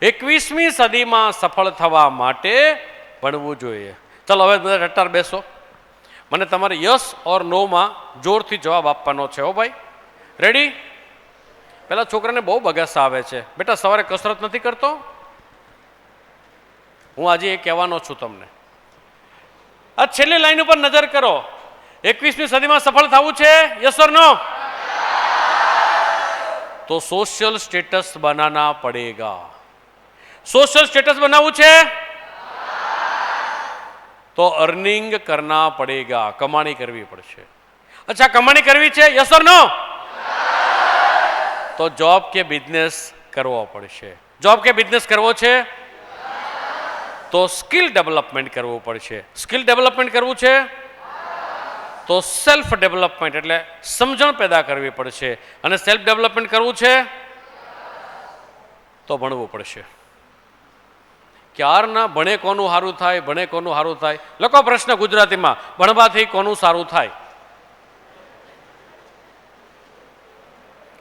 21મી સદીમાં સફળ થવા માટે ભણવું જોઈએ. ચાલો હવે બધા રટ્ટાર બેસો. મને તમારે યસ ઓર નોમાં જોરથી જવાબ આપવાનો છે. હો ભાઈ, રેડી? પેલા છોકરાને બહુ બગાસા આવે છે. બેટા સવારે કસરત નથી કરતો? હું આજે એ કહેવાનો છું તમને. આ છેલ્લી લાઈન ઉપર નજર કરો. 21મી સદીમાં સફળ થવું છે, યસ ઓર નો? તો સોશિયલ સ્ટેટસ બનાના પડેગા. સોશિયલ સ્ટેટસ બનાવવું છે તો અર્નિંગ કરના પડેગા, કમાણી કરવી પડશે. અચ્છા, કમાણી કરવી છે, યસ ઓર નો? તો જોબ કે બિઝનેસ કરવો પડશે. જોબ કે બિઝનેસ કરવો છે તો સ્કિલ ડેવલપમેન્ટ કરવું પડશે. સ્કિલ ડેવલપમેન્ટ કરવું છે તો સેલ્ફ ડેવલપમેન્ટ એટલે સમજણ પેદા કરવી પડશે. અને સેલ્ફ ડેવલપમેન્ટ કરવું છે તો ભણવું પડશે. ક્યારના ભણે કોનું સારું થાય, ભણે કોનું સારું થાય. લખો પ્રશ્ન ગુજરાતીમાં, ભણવાથી કોનું સારું થાય?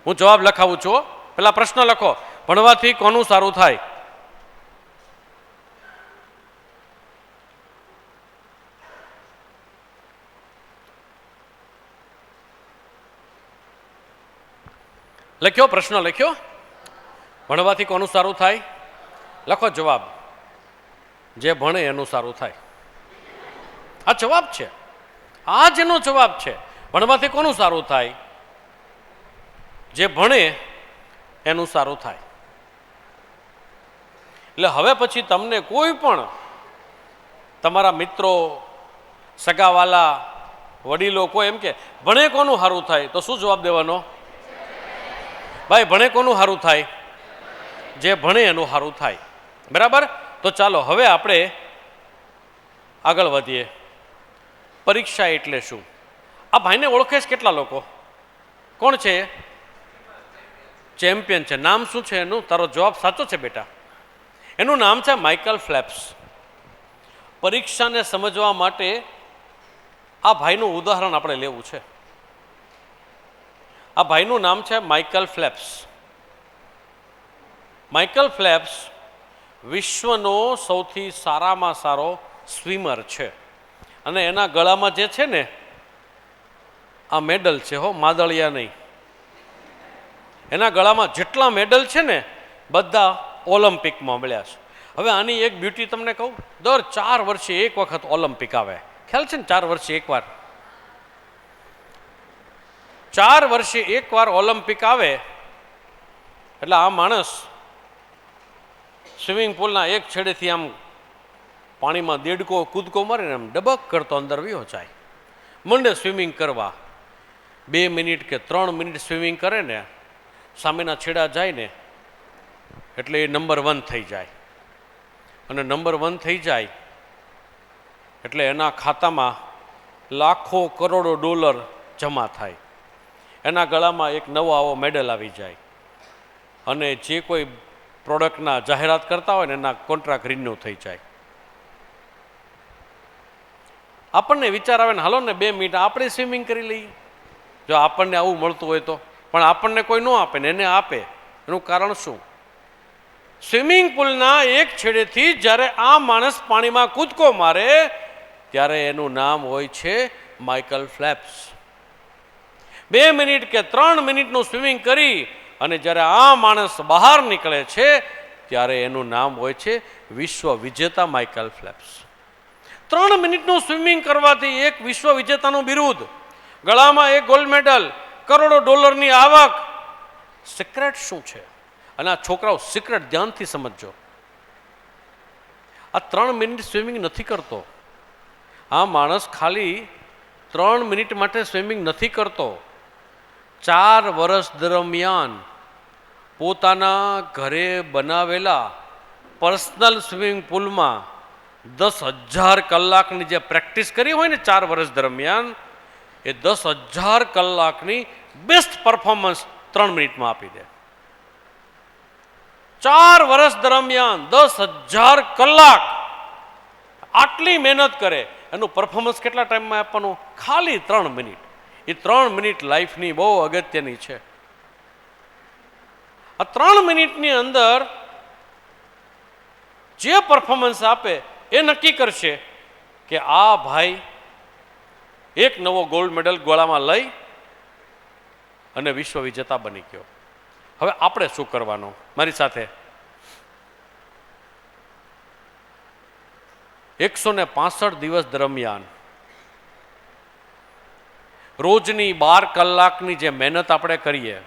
હું જવાબ લખાવું છું. પેલા પ્રશ્ન લખો, ભણવાથી કોનું સારું થાય? લખ્યો? પ્રશ્ન લખ્યો? ભણવાથી કોનું સારું થાય? લખો જવાબ. જે ભણે એનું સારું થાય. આ જવાબ છે, આ જ એનો જવાબ છે. ભણવાથી કોનું સારું થાય? જે ભણે એનું સારું થાય. એટલે હવે પછી તમને કોઈ પણ તમારા મિત્રો, સગાવાલા, વડીલો કોઈ એમ કે ભણે કોનું સારું થાય, તો શું જવાબ દેવાનો? ભાઈ ભણે કોનું સારું થાય? જે ભણે એનું સારું થાય. બરાબર? તો ચાલો હવે આપણે આગળ વધીએ. પરીક્ષા એટલે શું? આ ભાઈને ઓળખે છે કેટલા લોકો? કોણ છે? ચેમ્પિયન છે. નામ શું છે એનું? તારો જવાબ સાચો છે બેટા. એનું નામ છે માઇકલ ફેલ્પ્સ. પરીક્ષાને સમજવા માટે આ ભાઈનું ઉદાહરણ આપણે લેવું છે. આ ભાઈનું નામ છે માઇકલ ફેલ્પ્સ. માઇકલ ફેલ્પ્સ વિશ્વનો સૌથી સારામાં સારો સ્વિમર છે. અને એના ગળામાં જે છે ને આ મેડલ છે, હો, માદળિયા નહીં. એના ગળામાં જેટલા મેડલ છે ને બધા ઓલિમ્પિકમાં મળ્યા છે. હવે આની એક બ્યુટી તમને કહું, દર 4 વર્ષે એક વખત ઓલિમ્પિક આવે. ખ્યાલ છે ને? 4 વર્ષે એકવાર. 4 વર્ષે એકવાર ઓલિમ્પિક આવે એટલે આ માણસ સ્વિમિંગ પુલના એક છેડેથી આમ પાણીમાં દેડકો કૂદકો મારીને આમ ડબક કરતો અંદર વયો જાય. મંડે સ્વિમિંગ કરવા. 2 મિનિટ કે 3 મિનિટ સ્વિમિંગ કરે ને, સામેના છેડા જાય ને એટલે એ નંબર 1 થઈ જાય. અને નંબર 1 થઈ જાય એટલે એના ખાતામાં લાખો કરોડો ડોલર જમા થાય. એના ગળામાં એક નવો આવો મેડલ આવી જાય. અને જે કોઈ પ્રોડક્ટના જાહેરાત કરતા હોય ને એના કોન્ટ્રાક્ટ રિન્યુ થઈ જાય. આપણને વિચાર આવે ને, હાલો ને 2 મિનિટ આપણે સ્વિમિંગ કરી લઈએ, જો આપણને આવું મળતું હોય તો. પણ આપણને કોઈ ન આપે ને એને આપે. એનું કારણ શું? સ્વિમિંગ પુલના એક છેડેથી જ્યારે આ માણસ પાણીમાં કૂદકો મારે ત્યારે એનું નામ હોય છે માઇકલ ફેલ્પ્સ. 2 મિનિટ કે 3 મિનિટનું સ્વિમિંગ કરી અને જ્યારે આ માણસ બહાર નીકળે છે ત્યારે એનું નામ હોય છે વિશ્વ વિજેતા માઇકલ ફેલ્પ્સ. 3 મિનિટનું સ્વિમિંગ કરવાથી એક વિશ્વ વિજેતાનું બિરુદ, ગળામાં એક ગોલ્ડ મેડલ, કરોડો ડોલરની આવક. સિક્રેટ શું છે? અને આ છોકરાઓ સિક્રેટ ધ્યાનથી સમજજો. આ 3 મિનિટ સ્વિમિંગ નથી કરતો. આ માણસ ખાલી 3 મિનિટ માટે સ્વિમિંગ નથી કરતો. 4 વર્ષ દરમિયાન પોતાના ઘરે બનાવેલા પર્સનલ સ્વિમિંગ પુલમાં 10,000 કલાકની જે પ્રેક્ટિસ કરી હોય ને 4 વર્ષ દરમિયાન, એ 10,000 કલાકની બેસ્ટ પરફોર્મન્સ 3 મિનિટમાં આપી દે. 4 વર્ષ દરમિયાન 10,000 કલાક આટલી મહેનત કરે, એનું પરફોર્મન્સ કેટલા ટાઈમમાં આપવાનું? ખાલી 3 મિનિટ. એ 3 મિનિટ લાઈફની બહુ અગત્યની છે. આ 3 મિનિટની અંદર જે પરફોર્મન્સ આપે એ નક્કી કરશે કે આ ભાઈ એક નવો ગોલ્ડ મેડલ ગોળામાં લઈ અને વિશ્વ વિજેતા બની ગયો. હવે આપણે શું કરવાનું? મારી સાથે 165 દિવસ દરમિયાન રોજની 12 કલાકની જે મહેનત આપણે કરીએ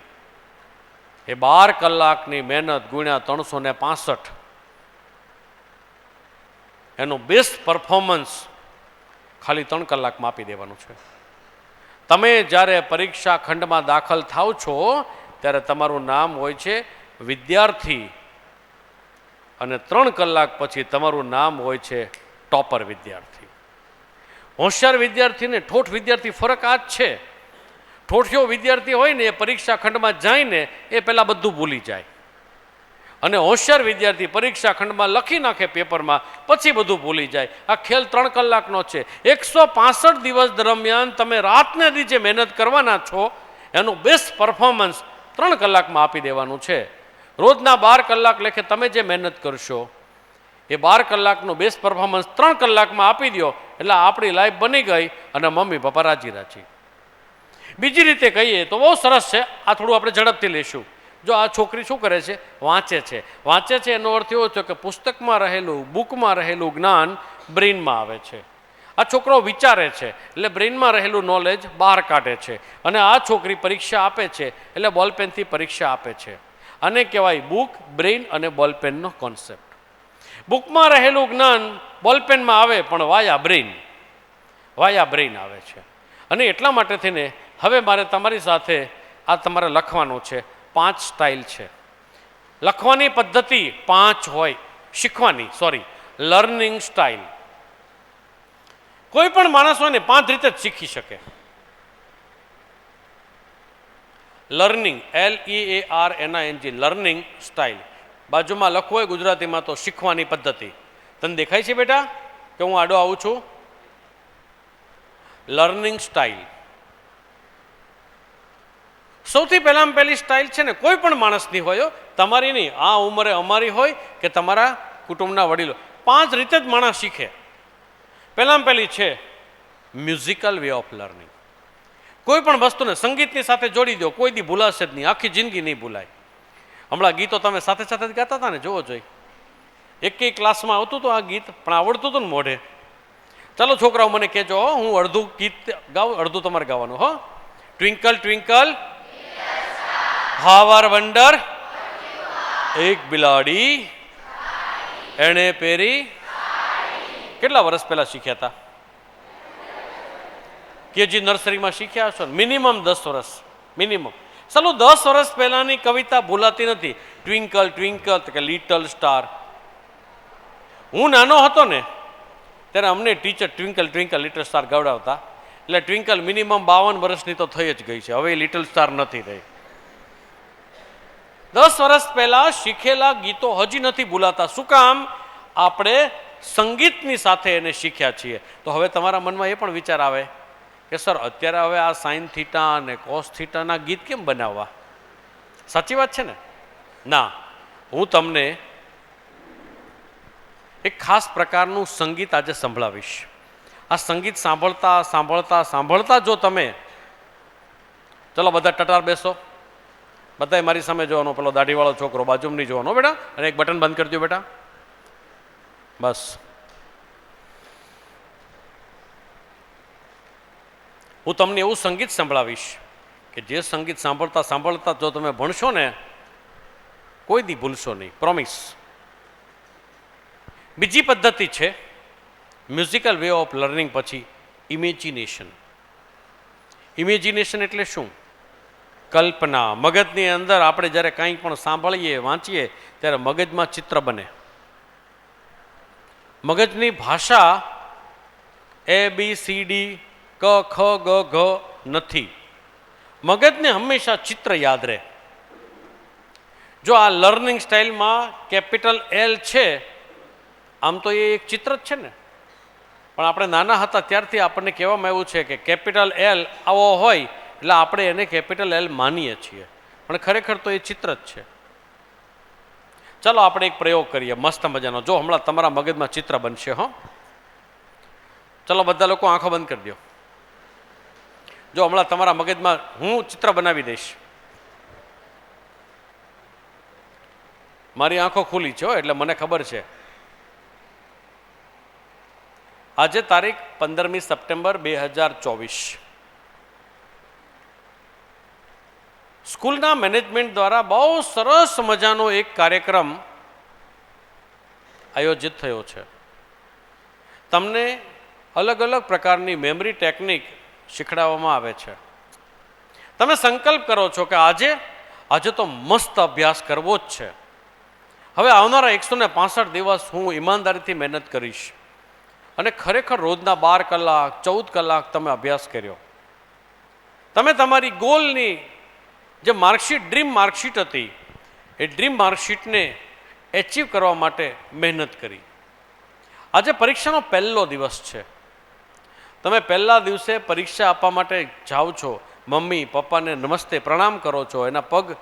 એ 12 કલાકની મહેનત ગુણ્યા 365 એનું બેસ્ટ પરફોર્મન્સ ખાલી 3 કલાકમાં આપી દેવાનું છે. તમે જ્યારે પરીક્ષા ખંડમાં દાખલ થાવ છો ત્યારે તમારું નામ હોય છે વિદ્યાર્થી અને 3 કલાક પછી તમારું નામ હોય છે ટોપર વિદ્યાર્થી. હોશિયાર વિદ્યાર્થીને ઠોઠ વિદ્યાર્થી ફરક આ જ છે. ઠોઠિયો વિદ્યાર્થી હોય ને એ પરીક્ષા ખંડમાં જાય ને એ પહેલાં બધું ભૂલી જાય, અને હોશિયાર વિદ્યાર્થી પરીક્ષા ખંડમાં લખી નાખે પેપરમાં, પછી બધું ભૂલી જાય. આ ખેલ 3 કલાકનો છે. 165 દિવસ દરમિયાન તમે રાતને દી જે મહેનત કરવાના છો એનું બેસ્ટ પરફોર્મન્સ 3 કલાકમાં આપી દેવાનું છે. રોજના 12 કલાક લેખે તમે જે મહેનત કરશો એ 12 કલાકનું બેસ્ટ પરફોર્મન્સ 3 કલાકમાં આપી દો એટલે આપણી લાઈફ બની ગઈ અને મમ્મી પપ્પા રાજી રાજી. બીજી રીતે કહીએ તો બહુ સરસ છે. આ થોડું આપણે ઝડપથી લઈશું. જો આ છોકરી શું કરે છે? વાંચે છે. વાંચે છે એનો અર્થ એવો છે કે પુસ્તકમાં રહેલું, બુકમાં રહેલું જ્ઞાન બ્રેઇનમાં આવે છે. આ છોકરો વિચારે છે એટલે બ્રેઇનમાં રહેલું નોલેજ બહાર કાઢે છે. અને આ છોકરી પરીક્ષા આપે છે એટલે બોલપેનથી પરીક્ષા આપે છે. આને કહેવાય બુક, બ્રેઇન અને બોલપેનનો કોન્સેપ્ટ. બુકમાં રહેલું જ્ઞાન બોલપેનમાં આવે પણ વાયા બ્રેઇન આવે છે. અને એટલા માટે થઈને હવે મારે તમારી સાથે આ તમારે લખવાનું છે. 5 સ્ટાઇલ છે. લખવાની પદ્ધતિ 5 હોય. શીખવાની લર્નિંગ સ્ટાઇલ. કોઈ પણ માણસ હોય ને 5 રીતે જ શીખી શકે. Learning, LEARNING, learning style. બાજુમાં લખવું હોય ગુજરાતીમાં તો શીખવાની પદ્ધતિ. તને દેખાય છે બેટા કે હું આડો આવું છું? Learning style. સૌથી પહેલી સ્ટાઇલ છે ને કોઈ પણ માણસની હોય, તમારી નહીં, આ ઉંમરે અમારી હોય કે તમારા કુટુંબના વડીલો, 5 રીતે જ માણસ શીખે. પહેલી છે મ્યુઝિકલ વે ઓફ લર્નિંગ. કોઈ પણ વસ્તુને સંગીતની સાથે જોડી દો, કોઈ દી ભૂલાશે જ નહીં, આખી જિંદગી નહીં ભૂલાય. હમણાં ગીતો તમે સાથે સાથે જ ગાતા હતા ને, જોવો જોઈએ. એક ક્લાસમાં આવતું હતું આ ગીત, પણ આવડતું હતું ને મોઢે. ચાલો છોકરાઓ મને કહેજો, હું અડધું ગીત ગાઉં, અડધું તમારે ગાવાનું. હો, twinkle twinkle how are wonder, એક બિલાડી એણે પહેરી. કેટલા વર્ષ પહેલા શીખ્યા હતા? કેજી નર્સરીમાં શીખ્યા હશો ને? મિનિમમ 10 વર્ષ. મિનિમમ. ચાલો 10 વર્ષ પહેલાની કવિતા ભૂલાતી નથી. ટ્વિંકલ ટ્વિંકલ કે લિટલ સ્ટાર. હું નાનો હતો ને ત્યારે અમને teacher twinkle twinkle little star ગવડાવતા. એટલે ટ્વિંકલ મિનિમમ 52 વર્ષની તો થઈ જ ગઈ છે. હવે લિટલ સ્ટાર નથી રહી. 10 વર્ષ પહેલા શીખેલા ગીતો હજી નથી ભૂલાતા. શું કામ? આપણે સંગીતની સાથે એને શીખ્યા છીએ. તો હવે તમારા મનમાં એ પણ વિચાર આવે કે સર અત્યારે હવે આ સાઇન થીટા અને કોસ થીટાના ગીત કેમ બનાવવા? સાચી વાત છે ને? ના, હું તમને એક ખાસ પ્રકારનું સંગીત આજે સંભળાવીશ. આ સંગીત સાંભળતા સાંભળતા સાંભળતા જો તમે, ચલો બધા ટટાર બેસો, બધાએ મારી સામે જોવાનો. પેલો દાઢીવાળો છોકરો બાજુમાં નહીં જોવાનો બેટા, અને એક બટન બંધ કરી દો બેટા. બસ. હું તમને એવું સંગીત સંભળાવીશ કે જે સંગીત સાંભળતા સાંભળતા જો તમે ભણશો ને, કોઈ દી ભૂલશો નહીં, પ્રોમિસ. બીજી પદ્ધતિ છે મ્યુઝિકલ વે ઓફ લર્નિંગ પછી ઇમેજિનેશન. ઇમેજિનેશન એટલે શું? કલ્પના. મગજની અંદર આપણે જ્યારે કંઈ પણ સાંભળીએ, વાંચીએ ત્યારે મગજમાં ચિત્ર બને. મગજની ભાષા ABCD ક ખ ગ ઘ નથી. મગજને હંમેશા ચિત્ર યાદ રહે. જો આ લર્નિંગ સ્ટાઇલમાં કેપિટલ L છે, આમ તો એ એક ચિત્ર જ છે ને, પણ આપણે નાના હતા ત્યારથી આપણને કહેવામાં આવ્યું છે કે કેપિટલ L આવો હોય એટલે આપણે એને કેપિટલ L માનીએ છીએ, પણ ખરેખર તો એ ચિત્ર જ છે. ચલો આપણે એક પ્રયોગ કરીએ મસ્ત મજાનો. જો હમણાં તમારા મગજમાં ચિત્ર બનશે. હો, ચલો બધા લોકો આંખો બંધ કરી દો. જો હમણાં તમારા મગજમાં હું ચિત્ર બનાવી દઈશ. મારી આંખો ખુલી છે એટલે મને ખબર છે. આજે તારીખ 15મી સપ્ટેમ્બર 2024. સ્કૂલના મેનેજમેન્ટ દ્વારા બહુ સરસ મજાનો એક કાર્યક્રમ આયોજિત થયો છે. તમને અલગ અલગ પ્રકારની મેમરી ટેકનિક શીખડાવવામાં આવે છે. તમે સંકલ્પ કરો છો કે આજે તો મસ્ત અભ્યાસ કરવો જ છે. હવે આવનારા 165 દિવસ હું ઈમાનદારીથી મહેનત કરીશ અને ખરેખર રોજના 12 કલાક 14 કલાક તમે અભ્યાસ કર્યો. તમે તમારી ગોલની જે માર્કશીટ ડ્રીમ માર્કશીટ હતી એ ડ્રીમ માર્કશીટને એચીવ કરવા માટે મહેનત કરી. આજે પરીક્ષાનો પહેલો દિવસ છે. તમે પહેલા દિવસે પરીક્ષા આપવા માટે જાઓ છો. મમ્મી પપ્પાને નમસ્તે પ્રણામ કરો છો, એના પગ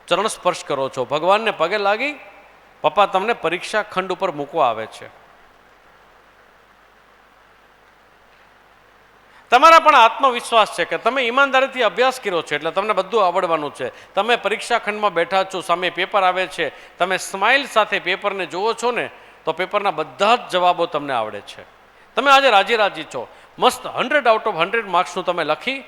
ચરણ સ્પર્શ કરો છો, ભગવાનને પગે લાગી પપ્પા તમને પરીક્ષા ખંડ ઉપર મૂકવા આવે છે. તમારા પણ આત્મવિશ્વાસ છે કે તમે ઈમાનદારીથી અભ્યાસ કર્યો છે એટલે તમને બધું આવડવાનું છે. તમે પરીક્ષા ખંડમાં બેઠા છો, સામે પેપર આવે છે, તમે સ્માઇલ સાથે પેપરને જુઓ છો ને તો પેપરના બધા જ જવાબો તમને આવડે છે. તમે આજે રાજી છો. મસ્ત 100 આઉટ ઓફ 100 માર્ક્સનું તમે લખી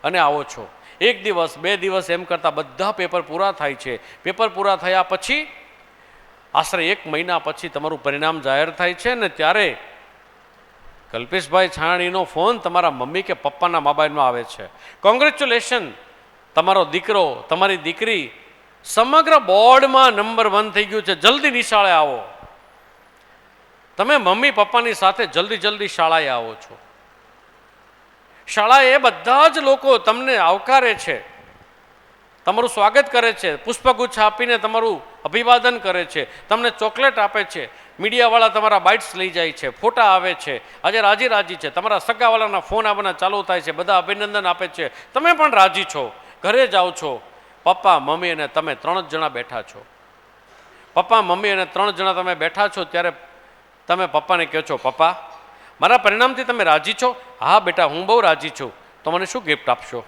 અને આવો છો. 1 દિવસ 2 દિવસ એમ કરતાં બધા પેપર પૂરા થાય છે. પેપર પૂરા થયા પછી આશરે 1 મહિના પછી તમારું પરિણામ જાહેર થાય છે ને ત્યારે કલ્પેશભાઈ છાણીનો ફોન તમારા મમ્મી કે પપ્પાના મોબાઈલમાં આવે છે. કોંગ્રેચ્યુલેશન, તમારો દીકરો તમારી દીકરી સમગ્ર બોર્ડમાં નંબર 1 થઈ ગયું છે, જલ્દી નિશાળે આવો. તમે મમ્મી પપ્પાની સાથે જલ્દી શાળાએ આવો છો. શાળાએ બધા જ લોકો તમને આવકારે છે, તમારું સ્વાગત કરે છે, પુષ્પગુચ્છ આપીને તમારું અભિવાદન કરે છે, તમને ચોકલેટ આપે છે, મીડિયાવાળા તમારા બાઇટ્સ લઈ જાય છે, ફોટા આવે છે. આજે રાજી છે. તમારા સગાવાલાના ફોન આવવાના ચાલુ થાય છે, બધા અભિનંદન આપે છે. તમે પણ રાજી છો. ઘરે જાઓ છો. પપ્પા મમ્મી અને તમે 3 જણા બેઠા છો. પપ્પા મમ્મી અને 3 જણા તમે બેઠા છો ત્યારે તમે પપ્પાને કહો છો, પપ્પા મારા પરિણામથી તમે રાજી છો? હા બેટા, હું બહુ રાજી છું. તો મને શું ગિફ્ટ આપશો?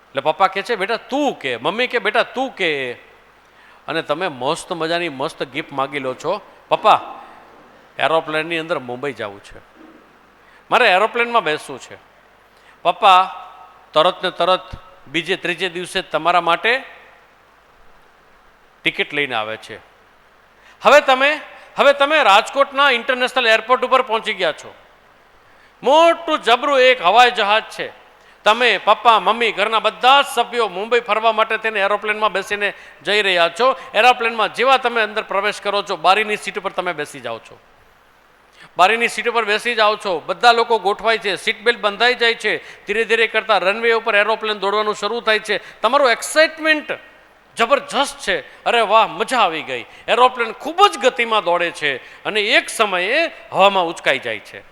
એટલે પપ્પા કહે છે, બેટા તું કે. મમ્મી કે બેટા તું કે. અને તમે મસ્ત મજાની મસ્ત ગિફ્ટ માગી લો છો. પપ્પા એરોપ્લેનની અંદર મુંબઈ જવું છે, મારે એરોપ્લેનમાં બેસવું છે. પપ્પા તરત ને તરત બીજે ત્રીજે દિવસે તમારા માટે ટિકિટ લઈને આવે છે. હવે તમે રાજકોટના ઇન્ટરનેશનલ એરપોર્ટ ઉપર પહોંચી ગયા છો. મોટું જબરું એક હવાઈ જહાજ છે. તમે પપ્પા મમ્મી ઘરના બધા જ સભ્યો મુંબઈ ફરવા માટે તેને એરોપ્લેનમાં બેસીને જઈ રહ્યા છો. એરોપ્લેનમાં જેવા તમે અંદર પ્રવેશ કરો છો, બારીની સીટ પર તમે બેસી જાઓ છો. બારીની સીટ પર બેસી જાઓ છો. બધા લોકો ગોઠવાય છે, સીટ બેલ્ટ બંધાઈ જાય છે. ધીરે ધીરે કરતાં રનવે ઉપર એરોપ્લેન દોડવાનું શરૂ થાય છે. તમારું એક્સાઇટમેન્ટ જબરજસ્ત છે. અરે વાહ, મજા આવી ગઈ. એરોપ્લેન ખૂબ જ ગતિમાં દોડે છે અને એક સમયે હવામાં ઉંચકાઈ જાય છે.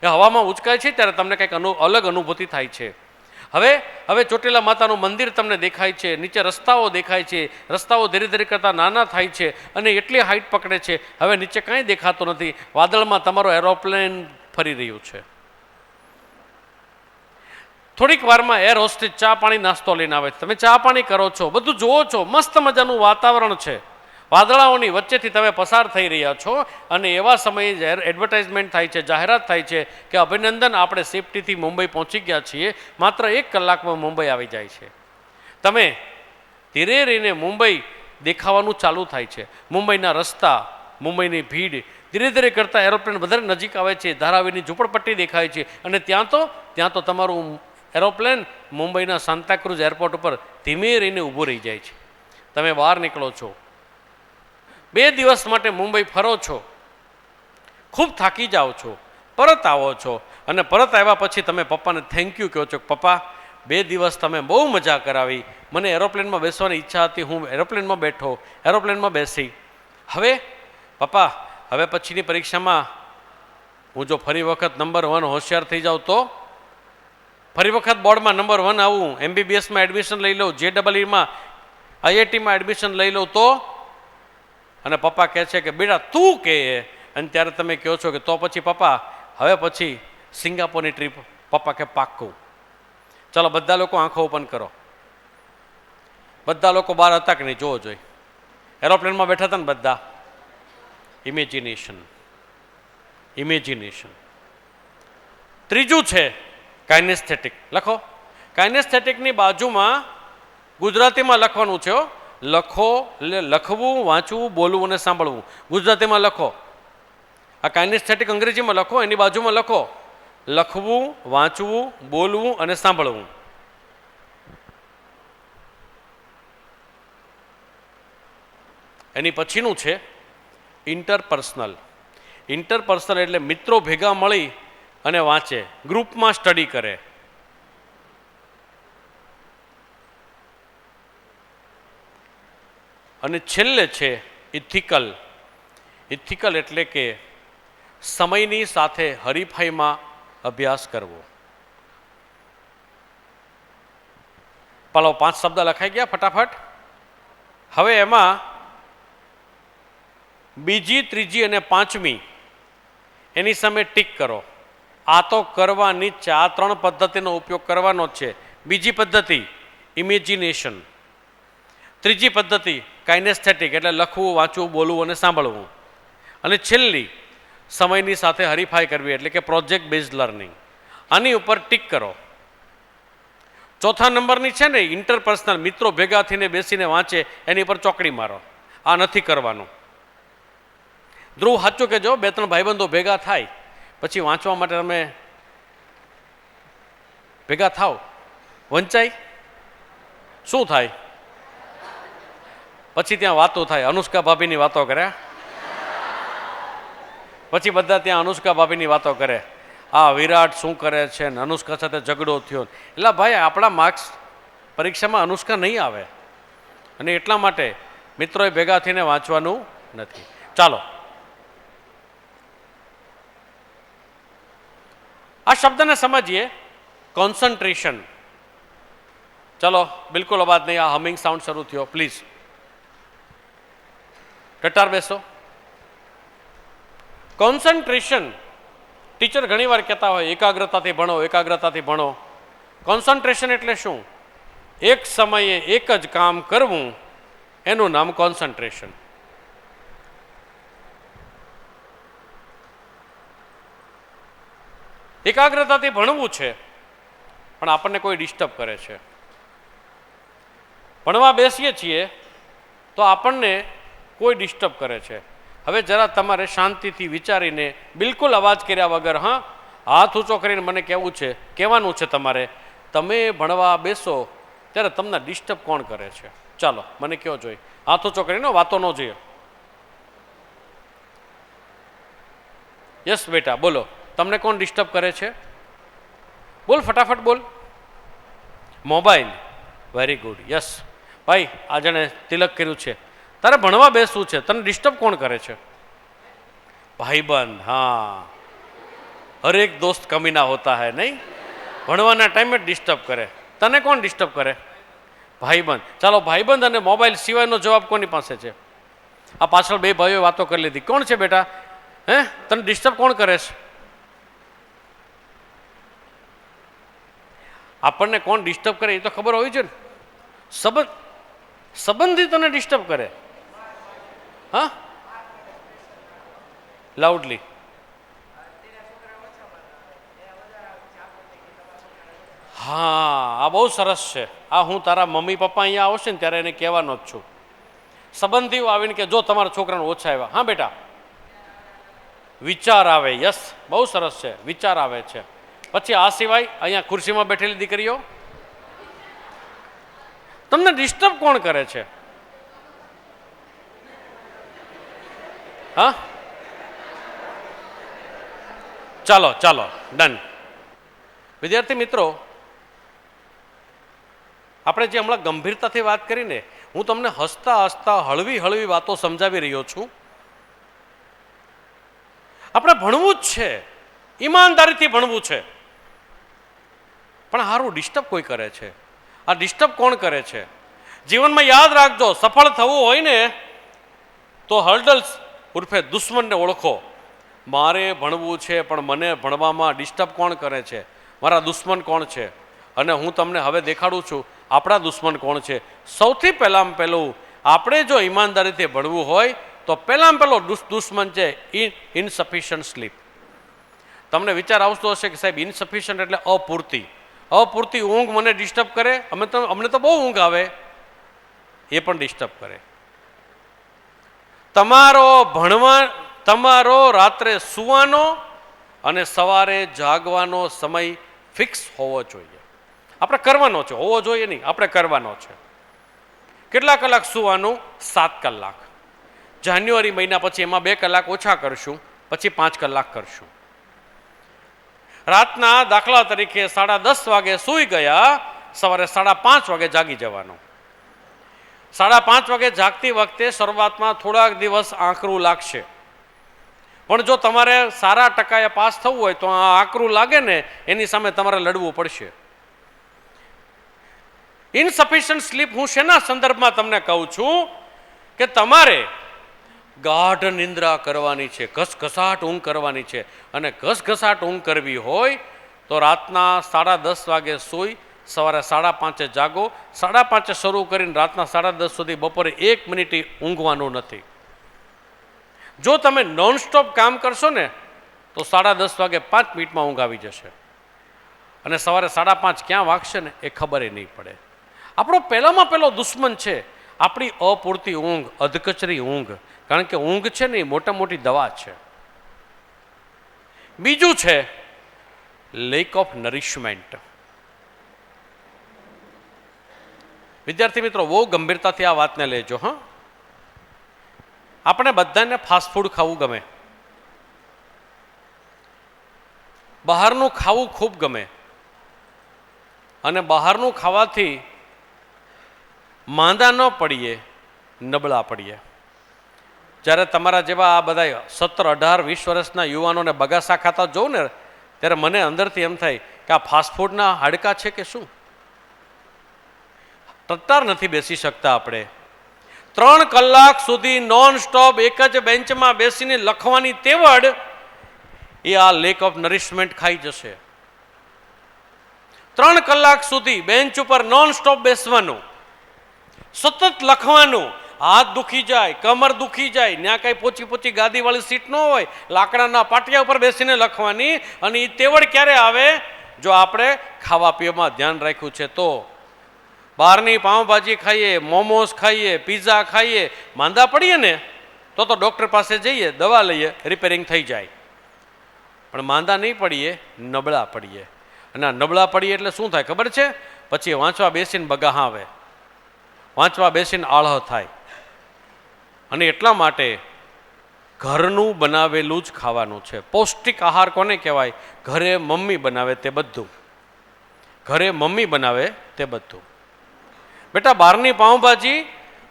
એ હવામાં ઉંચકાય છે ત્યારે તમને કંઈક અલગ અનુભૂતિ થાય છે. હવે ચોટીલા માતાનું મંદિર તમને દેખાય છે, નીચે રસ્તાઓ દેખાય છે. રસ્તાઓ ધીરે ધીરે કરતાં નાના થાય છે અને એટલી હાઈટ પકડે છે હવે નીચે કાંઈ દેખાતું નથી. વાદળમાં તમારો એરોપ્લેન ફરી રહ્યું છે. થોડીક વારમાં એર હોસ્ટેસ ચા પાણી નાસ્તો લઈને આવે છે. તમે ચા પાણી કરો છો, બધું જુઓ છો. મસ્ત મજાનું વાતાવરણ છે. વાદળાઓની વચ્ચેથી તમે પસાર થઈ રહ્યા છો અને એવા સમયે એડવર્ટાઇઝમેન્ટ થાય છે, જાહેરાત થાય છે કે અભિનંદન, આપણે સેફટીથી મુંબઈ પહોંચી ગયા છીએ. માત્ર 1 કલાકમાં મુંબઈ આવી જાય છે. તમે ધીરે રહીને મુંબઈ દેખાવાનું ચાલુ થાય છે. મુંબઈના રસ્તા, મુંબઈની ભીડ ધીરે ધીરે કરતાં એરોપ્લેન વધારે નજીક આવે છે. ધારાવીની ઝૂંપડપટ્ટી દેખાય છે અને ત્યાં તો તમારું એરોપ્લેન મુંબઈના સાંતાક્રુઝ એરપોર્ટ ઉપર ધીમે રહીને ઊભું રહી જાય છે. તમે બહાર નીકળો છો. 2 દિવસ માટે મુંબઈ ફરો છો, ખૂબ થાકી જાઓ છો, પરત આવો છો અને પરત આવ્યા પછી તમે પપ્પાને થેન્ક યુ કહો છો. પપ્પા 2 દિવસ તમે બહુ મજા કરાવી, મને એરોપ્લેનમાં બેસવાની ઈચ્છા હતી, હું એરોપ્લેનમાં બેઠો, એરોપ્લેનમાં બેસી. પપ્પા હવે પછીની પરીક્ષામાં હું જો ફરી વખત નંબર 1 હોશિયાર થઈ જાઉં તો, ફરી વખત બોર્ડમાં નંબર 1 આવું, MBBSમાં એડમિશન લઈ લઉં, JEEમાં IITમાં એડમિશન લઈ લઉં તો અને પપ્પા કહે છે કે બેટા તું કહે, અને ત્યારે તમે કહો છો કે તો પછી પપ્પા હવે પછી સિંગાપોરની ટ્રીપ. પપ્પા કે પાક્કું. ચાલો બધા લોકો આંખો ઓપન કરો. બધા લોકો બહાર હતા કે નહીં જોવો જોઈએ. એરોપ્લેનમાં બેઠા હતા ને બધા. Imagination, imagination. ત્રીજું છે કાઇનેસ્થેટિક. લખો. કાઇનેસ્થેટિકની બાજુમાં ગુજરાતીમાં લખવાનું છે. લખો એટલે લખવું, વાંચવું, બોલવું અને સાંભળવું. ગુજરાતીમાં લખો. આ કાઇનેસ્થેટિક અંગ્રેજીમાં લખો, એની બાજુમાં લખો લખવું, વાંચવું, બોલવું અને સાંભળવું. એની પછીનું છે ઇન્ટરપર્સનલ. ઇન્ટરપર્સનલ એટલે મિત્રો ભેગા મળી અને વાંચે, ગ્રુપમાં સ્ટડી કરે. અને છેલ્લે છે ઇથિકલ. ઇથિકલ એટલે કે સમયની સાથે હરીફાઈમાં અભ્યાસ કરવો. પાલો 5 શબ્દ લખાઈ ગયા ફટાફટ. હવે એમાં બીજી, ત્રીજી અને પાંચમી એની સામે ટીક કરો. આ તો કરવાની જ છે, આ 3 પદ્ધતિનો ઉપયોગ કરવાનો જ છે. બીજી પદ્ધતિ ઇમેજિનેશન, ત્રીજી પદ્ધતિ કાઇનેસ્થેટિક એટલે લખવું, વાંચવું, બોલવું અને સાંભળવું, અને છેલ્લી સમયની સાથે હરીફાઈ કરવી એટલે કે પ્રોજેક્ટ બેઝડ લર્નિંગ. આની ઉપર ટીક કરો. ચોથા નંબરની છે ને ઇન્ટરપર્સનલ, મિત્રો ભેગા થઈને બેસીને વાંચે, એની પર ચોકડી મારો. આ નથી કરવાનું. ધ્રુવ સાચું કહેજો, 2-3 ભાઈબંધો ભેગા થાય પછી વાંચવા માટે તમે ભેગા થાવ, વંચાય શું થાય? પછી ત્યાં વાતો થાય. અનુષ્કા ભાભીની વાતો કરે, પછી બધા ત્યાં અનુષ્કા ભાભીની વાતો કરે. આ વિરાટ શું કરે છે ને અનુષ્કા સાથે ઝઘડો થયો. એટલે ભાઈ આપણા માર્ક્સ પરીક્ષામાં અનુષ્કા નહીં આવે, અને એટલા માટે મિત્રોએ ભેગા થઈને વાંચવાનું નથી. ચાલો આ શબ્દને સમજીએ. કોન્સન્ટ્રેશન. ચલો બિલકુલ અવાજ નહીં. આ હમિંગ સાઉન્ડ શરૂ થયો. પ્લીઝ કટાર બેસો. કોન્સન્ટ્રેશન. ટીચર ઘણીવાર કહેતા હોય એકાગ્રતાથી ભણો, એકાગ્રતાથી ભણો. કોન્સન્ટ્રેશન એટલે શું? એક સમયે એક જ કામ કરવું, એનું નામ કોન્સન્ટ્રેશન. એકાગ્રતાથી ભણવું છે પણ આપણને કોઈ ડિસ્ટર્બ કરે છે. ભણવા બેસીએ છીએ તો આપણને કોઈ ડિસ્ટર્બ કરે છે. હવે જરા તમારે શાંતિથી વિચારીને બિલકુલ અવાજ કર્યા વગર, હા, હાથ ઊંચો કરીને મને કહેવાનું છે તમારે, તમે ભણવા બેસો ત્યારે તમને ડિસ્ટર્બ કોણ કરે છે? ચાલો મને કહો જોઈએ. હાથ ઊંચો કરીને, વાતો ન જોઈએ. યસ બેટા બોલો, તમને કોણ ડિસ્ટર્બ કરે છે? બોલ ફટાફટ બોલ. મોબાઈલ. Very good. યસ ભાઈ, આ જેણે તિલક કર્યું છે, તારે ભણવા બેસવું છે, તને ડિસ્ટર્બ કોણ કરે છે? ભાઈબંધ. હા, હરેક દોસ્ત કમીના હોતા હૈ, નહીં? ભણવાના ટાઈમે જ ડિસ્ટર્બ કરે. તને કોણ ડિસ્ટર્બ કરે? ભાઈબંધ. ચાલો ભાઈબંધ અને મોબાઈલ સિવાયનો જવાબ કોની પાસે છે? આ પાછળ 2 ભાઈઓ વાતો કરી લીધી. કોણ છે બેટા? હે, તને ડિસ્ટર્બ કોણ કરે છે? આપણને કોણ ડિસ્ટર્બ કરે એ તો ખબર હોવી જોઈએ ને. સંબંધી તને ડિસ્ટર્બ કરે? હા, લાઉડલી. હા, આ બહુ સરસ છે. આ હું તારા મમ્મી પપ્પા અહીંયા આવશે ને ત્યારે એને કહેવાનો જ છું. સંબંધીઓ આવીને કે જો તમારા છોકરાને ઓછા આવ્યા. હા બેટા, વિચાર આવે. યસ, બહુ સરસ છે, વિચાર આવે છે. પછી આ સિવાય અહીંયા ખુરશીમાં બેઠેલી દીકરીઓ, તમને ડિસ્ટર્બ કોણ કરે છે? હા, ચાલો ચાલો ડન. વિદ્યાર્થી મિત્રો, આપણે જે હમણાં ગંભીરતાથી વાત કરીને, હું તમને હસતા હસતા હળવી હળવી વાતો સમજાવી રહ્યો છું. આપણે ભણવું જ છે, ઈમાનદારીથી ભણવું છે, પણ હારું ડિસ્ટર્બ કોઈ કરે છે. આ ડિસ્ટર્બ કોણ કરે છે? જીવનમાં યાદ રાખજો, સફળ થવું હોય ને તો હર્ડલ્સ ઉર્ફે દુશ્મનને ઓળખો. મારે ભણવું છે પણ મને ભણવામાં ડિસ્ટર્બ કોણ કરે છે, મારા દુશ્મન કોણ છે, અને હું તમને હવે દેખાડું છું આપણા દુશ્મન કોણ છે. સૌથી પહેલાં પહેલું આપણે જો ઈમાનદારીથી ભણવું હોય તો પહેલાં પહેલો દુશ્મન છે ઇનસફિશિયન્ટ સ્લીપ. તમને વિચાર આવતો હશે કે સાહેબ ઇનસફિશિયન્ટ એટલે અપૂરતી ઊંઘ મને ડિસ્ટર્બ કરે, અમને તો બહુ ઊંઘ આવે, એ પણ ડિસ્ટર્બ કરે. તમારો રાત્રે સૂવાનો અને સવારે જાગવાનો સમય ફિક્સ હોવો જોઈએ. આપણે કરવાનો છે, હોવો જોઈએ નહીં, આપણે કરવાનો છે. કેટલા કલાક સૂવાનું? 7 કલાક. જાન્યુઆરી મહિના પછી એમાં 2 કલાક ઓછા કરશું, પછી 5 કલાક કરશું. રાતના દાખલા તરીકે 10:30 વાગે સૂઈ ગયા, સવારે 5:30 વાગે જાગી જવાનું. 5:30 વાગે જાગતી વખતે શરૂઆતમાં થોડાક દિવસ આંકરું લાગશે, પણ જો તમારે સારા ટકાએ પાસ થવું હોય તો આ આકરું લાગે ને એની સામે તમારે લડવું પડશે. ઇનસફિશિયન્ટ સ્લીપ હું શેના સંદર્ભમાં તમને કહું છું કે તમારે ગાઢ નિંદ્રા કરવાની છે, ઘસઘસાટ ઊંઘ કરવાની છે, અને ઘસઘસાટ ઊંઘ કરવી હોય તો રાતના 10:30 વાગે સૂઈ સવારે 5:30 જાગો. 5:30 શરૂ કરીને રાતના 10:30 સુધી બપોરે 1 મિનિટ ઊંઘવાનું નથી. જો તમે નોનસ્ટોપ કામ કરશો ને તો 10:30 વાગે 5 મિનિટમાં ઊંઘ આવી જશે, અને સવારે 5:30 ક્યાં વાગશે ને એ ખબર નહીં પડે. આપણો પહેલામાં પહેલો દુશ્મન છે આપણી અપૂરતી ઊંઘ, અધકચરી ઊંઘ. કારણ કે ઊંઘ છે ને એ મોટા મોટી દવા છે. બીજું છે લેક ઓફ નરિશમેન્ટ. વિદ્યાર્થી મિત્રો, બહુ ગંભીરતાથી આ વાતને લેજો. હા, આપણે બધાને ફાસ્ટફૂડ ખાવું ગમે, બહારનું ખાવું ખૂબ ગમે, અને બહારનું ખાવાથી માંદા ન પડીએ, નબળા પડીએ. જ્યારે તમારા જેવા આ બધા 17, 18, 20 વર્ષના યુવાનોને બગાસા ખાતા જોઉં ને ત્યારે મને અંદરથી એમ થાય કે આ ફાસ્ટફૂડના હાડકા છે કે શું? ટટ્ટાર નથી બેસી શકતા આપણે. 3 કલાક સુધી નોન સ્ટોપ એક જ બેન્ચમાં બેસીને લખવાની તેવડ એ આ લેક ઓફ નરિશમેન્ટ ખાઈ જશે. 3 કલાક સુધી બેન્ચ ઉપર નોન સ્ટોપ બેસવાનું, સતત લખવાનું, હાથ દુખી જાય, કમર દુખી જાય, ત્યાં કઈ પોચી ગાદીવાળી સીટ ન હોય, લાકડાના પાટિયા ઉપર બેસીને લખવાની. અને એ તેવડ ક્યારે આવે? જો આપણે ખાવા પીવામાં ધ્યાન રાખ્યું છે તો. બહારની પાઉંભાજી ખાઈએ, મોમોસ ખાઈએ, પીઝા ખાઈએ, માંદા પડીએ ને તો ડૉક્ટર પાસે જઈએ, દવા લઈએ, રિપેરિંગ થઈ જાય. પણ માંદા નહીં પડીએ, નબળા પડીએ. અને આ નબળા પડીએ એટલે શું થાય ખબર છે? પછી વાંચવા બેસીને બગા આવે, વાંચવા બેસીને આળહ થાય. અને એટલા માટે ઘરનું બનાવેલું જ ખાવાનું છે. પૌષ્ટિક આહાર કોને કહેવાય? ઘરે મમ્મી બનાવે તે બધું. ઘરે મમ્મી બનાવે તે બધું. બેટા, બહારની પાઉંભાજી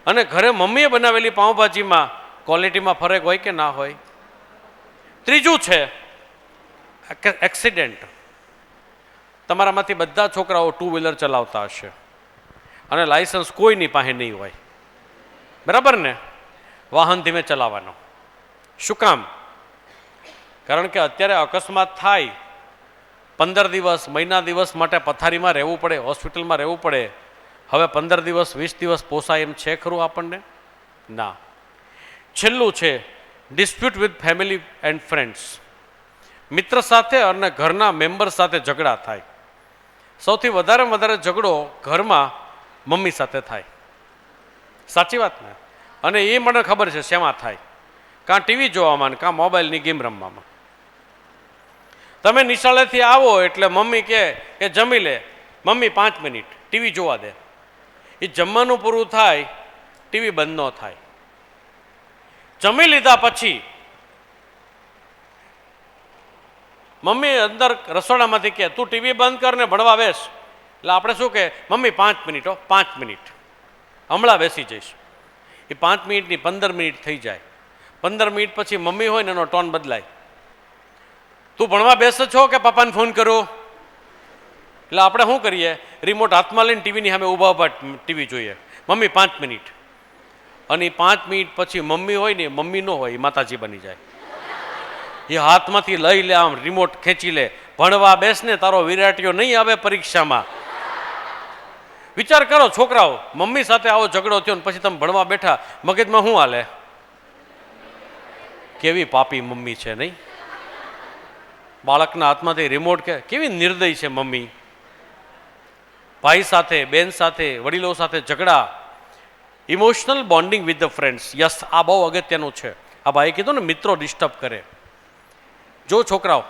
અને ઘરે મમ્મીએ બનાવેલી પાઉંભાજીમાં ક્વોલિટીમાં ફરક હોય કે ના હોય? ત્રીજું છે એક્સિડન્ટ. તમારામાંથી બધા છોકરાઓ 2 વ્હીલર ચલાવતા હશે અને લાયસન્સ કોઈની પાસે નહીં હોય, બરાબર ને? વાહન ધીમે ચલાવવાનો. શું કામ? કારણ કે અત્યારે અકસ્માત થાય, 15 દિવસ, મહિના દિવસ માટે પથારીમાં રહેવું પડે, હોસ્પિટલમાં રહેવું પડે. હવે 15 દિવસ, 20 દિવસ પોસાય એમ છે ખરું આપણને? ના. છેલ્લું છે dispute with family and friends. મિત્ર સાથે અને ઘરના મેમ્બર સાથે ઝઘડા થાય. સૌથી વધારે ઝઘડો ઘરમાં મમ્મી સાથે થાય. સાચી વાત ને? અને એ મને ખબર છે શેમાં થાય. કાં ટીવી જોવામાં, કાં મોબાઈલની ગેમ રમવામાં. તમે નિશાળેથી આવો એટલે મમ્મી કહે કે જમી લે. મમ્મી 5 મિનિટ ટીવી જોવા દે. એ જમવાનું પૂરું થાય, ટીવી બંધ ન થાય. જમી લીધા પછી મમ્મી અંદર રસોડામાંથી કહે તું ટીવી બંધ કર ને ભણવા બેસ. એટલે આપણે શું કહે? મમ્મી 5 મિનિટ, 5 મિનિટ, હમણાં બેસી જઈશ. એ 5 મિનિટની 15 મિનિટ થઈ જાય. 15 મિનિટ પછી મમ્મી હોય ને એનો ટોન બદલાય. તું ભણવા બેસે છો કે પપ્પાને ફોન કરું? એટલે આપણે શું કરીએ? રિમોટ હાથમાં લઈને ટીવીની સામે ઊભા ટીવી જોઈએ. Mummy 5 minute. અને 5 મિનિટ પછી મમ્મી હોય ને, મમ્મી ન હોય, એ માતાજી બની જાય. એ હાથમાંથી લઈ લે, આમ રિમોટ ખેંચી લે, ભણવા બેસ ને તારો વિરાટીઓ નહીં આવે પરીક્ષામાં. વિચાર કરો છોકરાઓ, મમ્મી સાથે આવો ઝઘડો થયો ને પછી તમે ભણવા બેઠા, મગજમાં શું હાલે? કેવી પાપી મમ્મી છે નહીં? બાળકના હાથમાંથી રિમોટ કે કેવી નિર્દય છે મમ્મી. ભાઈ સાથે, બેન સાથે, વડીલો સાથે ઝઘડા. Emotional bonding with the friends. Yes, આ બહુ અગત્યનું છે. આ ભાઈ કીધું ને મિત્રો ડિસ્ટર્બ કરે. જો છોકરાઓ,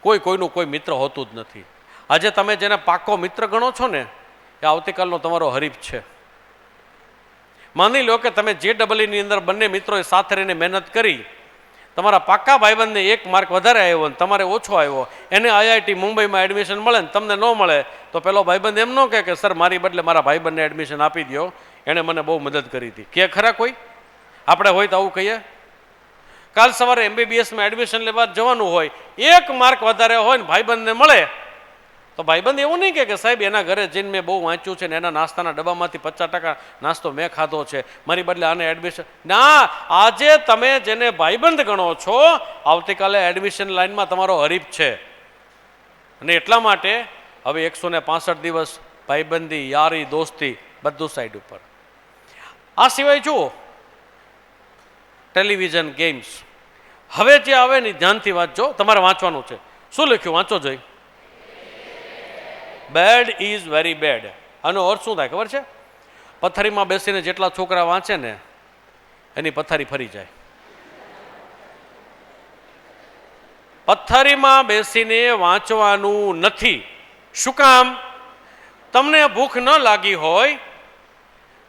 કોઈનું કોઈ મિત્ર હોતું જ નથી. આજે તમે જેને પાકો મિત્ર ગણો છો ને, એ આવતીકાલનો તમારો હરીફ છે. માની લો કે તમે JEEની અંદર બંને મિત્રોએ સાથે રહીને મહેનત કરી, તમારા પાક્કા ભાઈબંધને 1 માર્ક વધારે આવ્યો ને તમારે ઓછો આવ્યો, એને IIT મુંબઈમાં એડમિશન મળે ને તમને ન મળે, તો પેલો ભાઈબંધ એમ ન કહે કે સર મારી બદલે મારા ભાઈબંધને એડમિશન આપી દો, એણે મને બહુ મદદ કરી હતી. કે ખરા કોઈ? આપણે હોય તો આવું કહીએ? કાલ સવારે MBBSમાં એડમિશન લેવા જવાનું હોય, 1 માર્ક વધારે હોય ને ભાઈબંધને મળે, તો ભાઈબંધ એવું નહીં કે સાહેબ એના ઘરે જઈને મેં બહુ વાંચ્યું છે ને એના નાસ્તાના ડબ્બામાંથી 50% નાસ્તો મેં ખાધો છે, મારી બદલે આને એડમિશન. ના, આજે તમે જેને ભાઈબંધ ગણો છો, આવતીકાલે એડમિશન લાઈનમાં તમારો હરીફ છે. અને એટલા માટે હવે 165 દિવસ ભાઈબંધી, યારી, દોસ્તી બધું સાઈડ ઉપર. આ સિવાય જુઓ, ટેલિવિઝન, ગેમ્સ. હવે જે આવે ને ધ્યાનથી વાંચજો, તમારે વાંચવાનું છે. શું લખ્યું? વાંચો જોઈ. Bad is very bad. આનો અર્થ શું થાય ખબર છે? પથારીમાં બેસીને જેટલા છોકરા વાંચે ને એની પથારી ફરી જાય. પથારીમાં બેસીને વાંચવાનું નથી. શું કામ? તમને ભૂખ ન લાગી હોય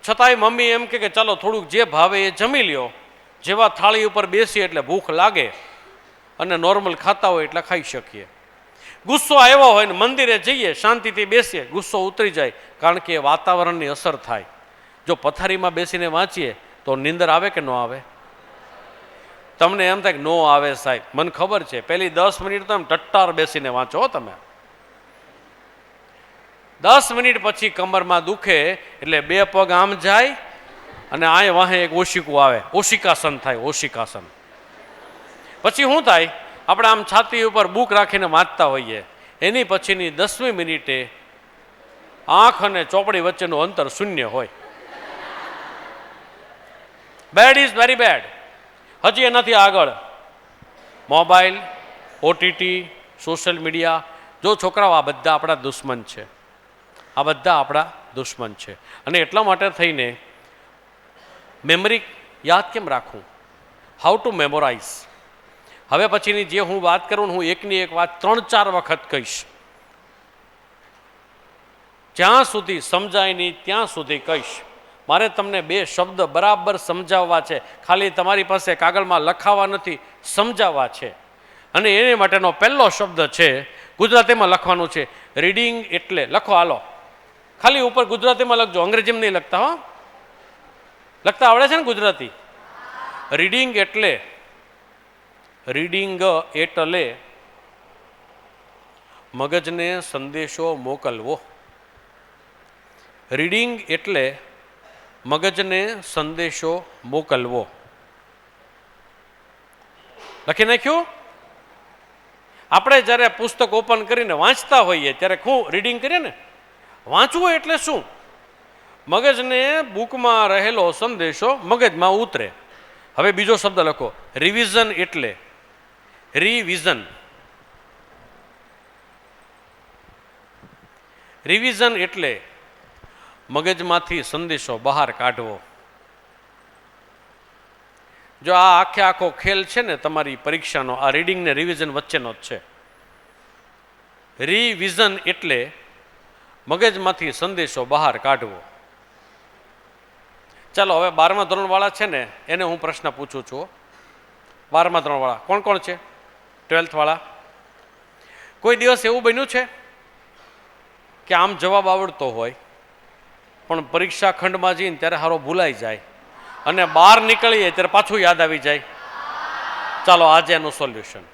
છતાંય મમ્મી એમ કે ચાલો થોડુંક જે ભાવે એ જમી લ્યો. જેવા થાળી ઉપર બેસીએ એટલે ભૂખ લાગે અને નોર્મલ ખાતા હોય એટલે ખાઈ શકીએ. ગુસ્સો આવ્યો હોય ને મંદિરે જઈએ, શાંતિથી બેસીએ, ગુસ્સો ઉતરી જાય, કારણ કે એ વાતાવરણની અસર થાય. જો પથારીમાં બેસીને વાંચીએ તો નીંદર આવે કે ન આવે? તમને એમ થાય કે ન આવે સાહેબ, મને ખબર છે, પહેલી 10 મિનિટ તો એમ ટટ્ટાર બેસીને વાંચો. તમે 10 મિનિટ પછી કમરમાં દુખે એટલે 2 પગ આમ જાય અને આ વાહે એક ઓશિકું આવે, ઓશિકાસન થાય. ઓશિકાસન પછી શું થાય? આપણે આમ છાતી ઉપર બુક રાખીને વાંચતા હોઈએ, એની પછીની 10મી મિનિટે આંખ અને ચોપડી વચ્ચેનું અંતર શૂન્ય હોય. Bad is very bad. હજી એનાથી આગળ મોબાઈલ, OTT, સોશિયલ મીડિયા. જો છોકરાઓ, આ બધા આપણા દુશ્મન છે. આ બધા આપણા દુશ્મન છે. અને એટલા માટે થઈને મેમરી યાદ કેમ રાખવું? How to memorize. હવે પછીની જે હું વાત કરું, હું એકની એક વાત 3-4 વખત કહીશ. જ્યાં સુધી સમજાય નહીં ત્યાં સુધી કહીશ. મારે તમને 2 શબ્દ બરાબર સમજાવવા છે. ખાલી તમારી પાસે કાગળમાં લખાવા નથી, સમજાવવા છે. અને એને માટેનો પહેલો શબ્દ છે, ગુજરાતીમાં લખવાનું છે. રીડિંગ એટલે લખો. હાલો, ખાલી ઉપર ગુજરાતીમાં લખજો, અંગ્રેજીમાં નહીં લખતા. હો, લખતા આવડે છે ને ગુજરાતી? રીડિંગ એટલે મગજને સંદેશો મોકલવો. રીડિંગ એટલે મગજને સંદેશો મોકલવો. લખી નાખ્યું? આપણે જ્યારે પુસ્તક ઓપન કરીને વાંચતા હોઈએ ત્યારે શું રીડિંગ કરીએ ને? વાંચવું એટલે શું? મગજને બુકમાં રહેલો સંદેશો મગજમાં ઉતરે. હવે બીજો શબ્દ લખો, રિવિઝન એટલે રિવિઝન એટલે મગજમાંથી સંદેશો બહાર કાઢવો. જો આ આખો ખેલ છે ને તમારી પરીક્ષાનો, આ રીડિંગ ને રિવિઝન વચ્ચેનો જ છે. રિવિઝન એટલે મગજમાંથી સંદેશો બહાર કાઢવો. ચાલો હવે 12મા ધોરણવાળા છે ને એને હું પ્રશ્ન પૂછું છું. 12મા ધોરણવાળા કોણ કોણ છે? 12th વાળા? કોઈ દિવસ એવું બન્યું છે કે આમ જવાબ આવડતો હોય પણ પરીક્ષા ખંડમાં જઈને ત્યારે હારો ભૂલાઈ જાય અને બહાર નીકળીએ ત્યારે પાછું યાદ આવી જાય? ચાલો આજે એનું solution.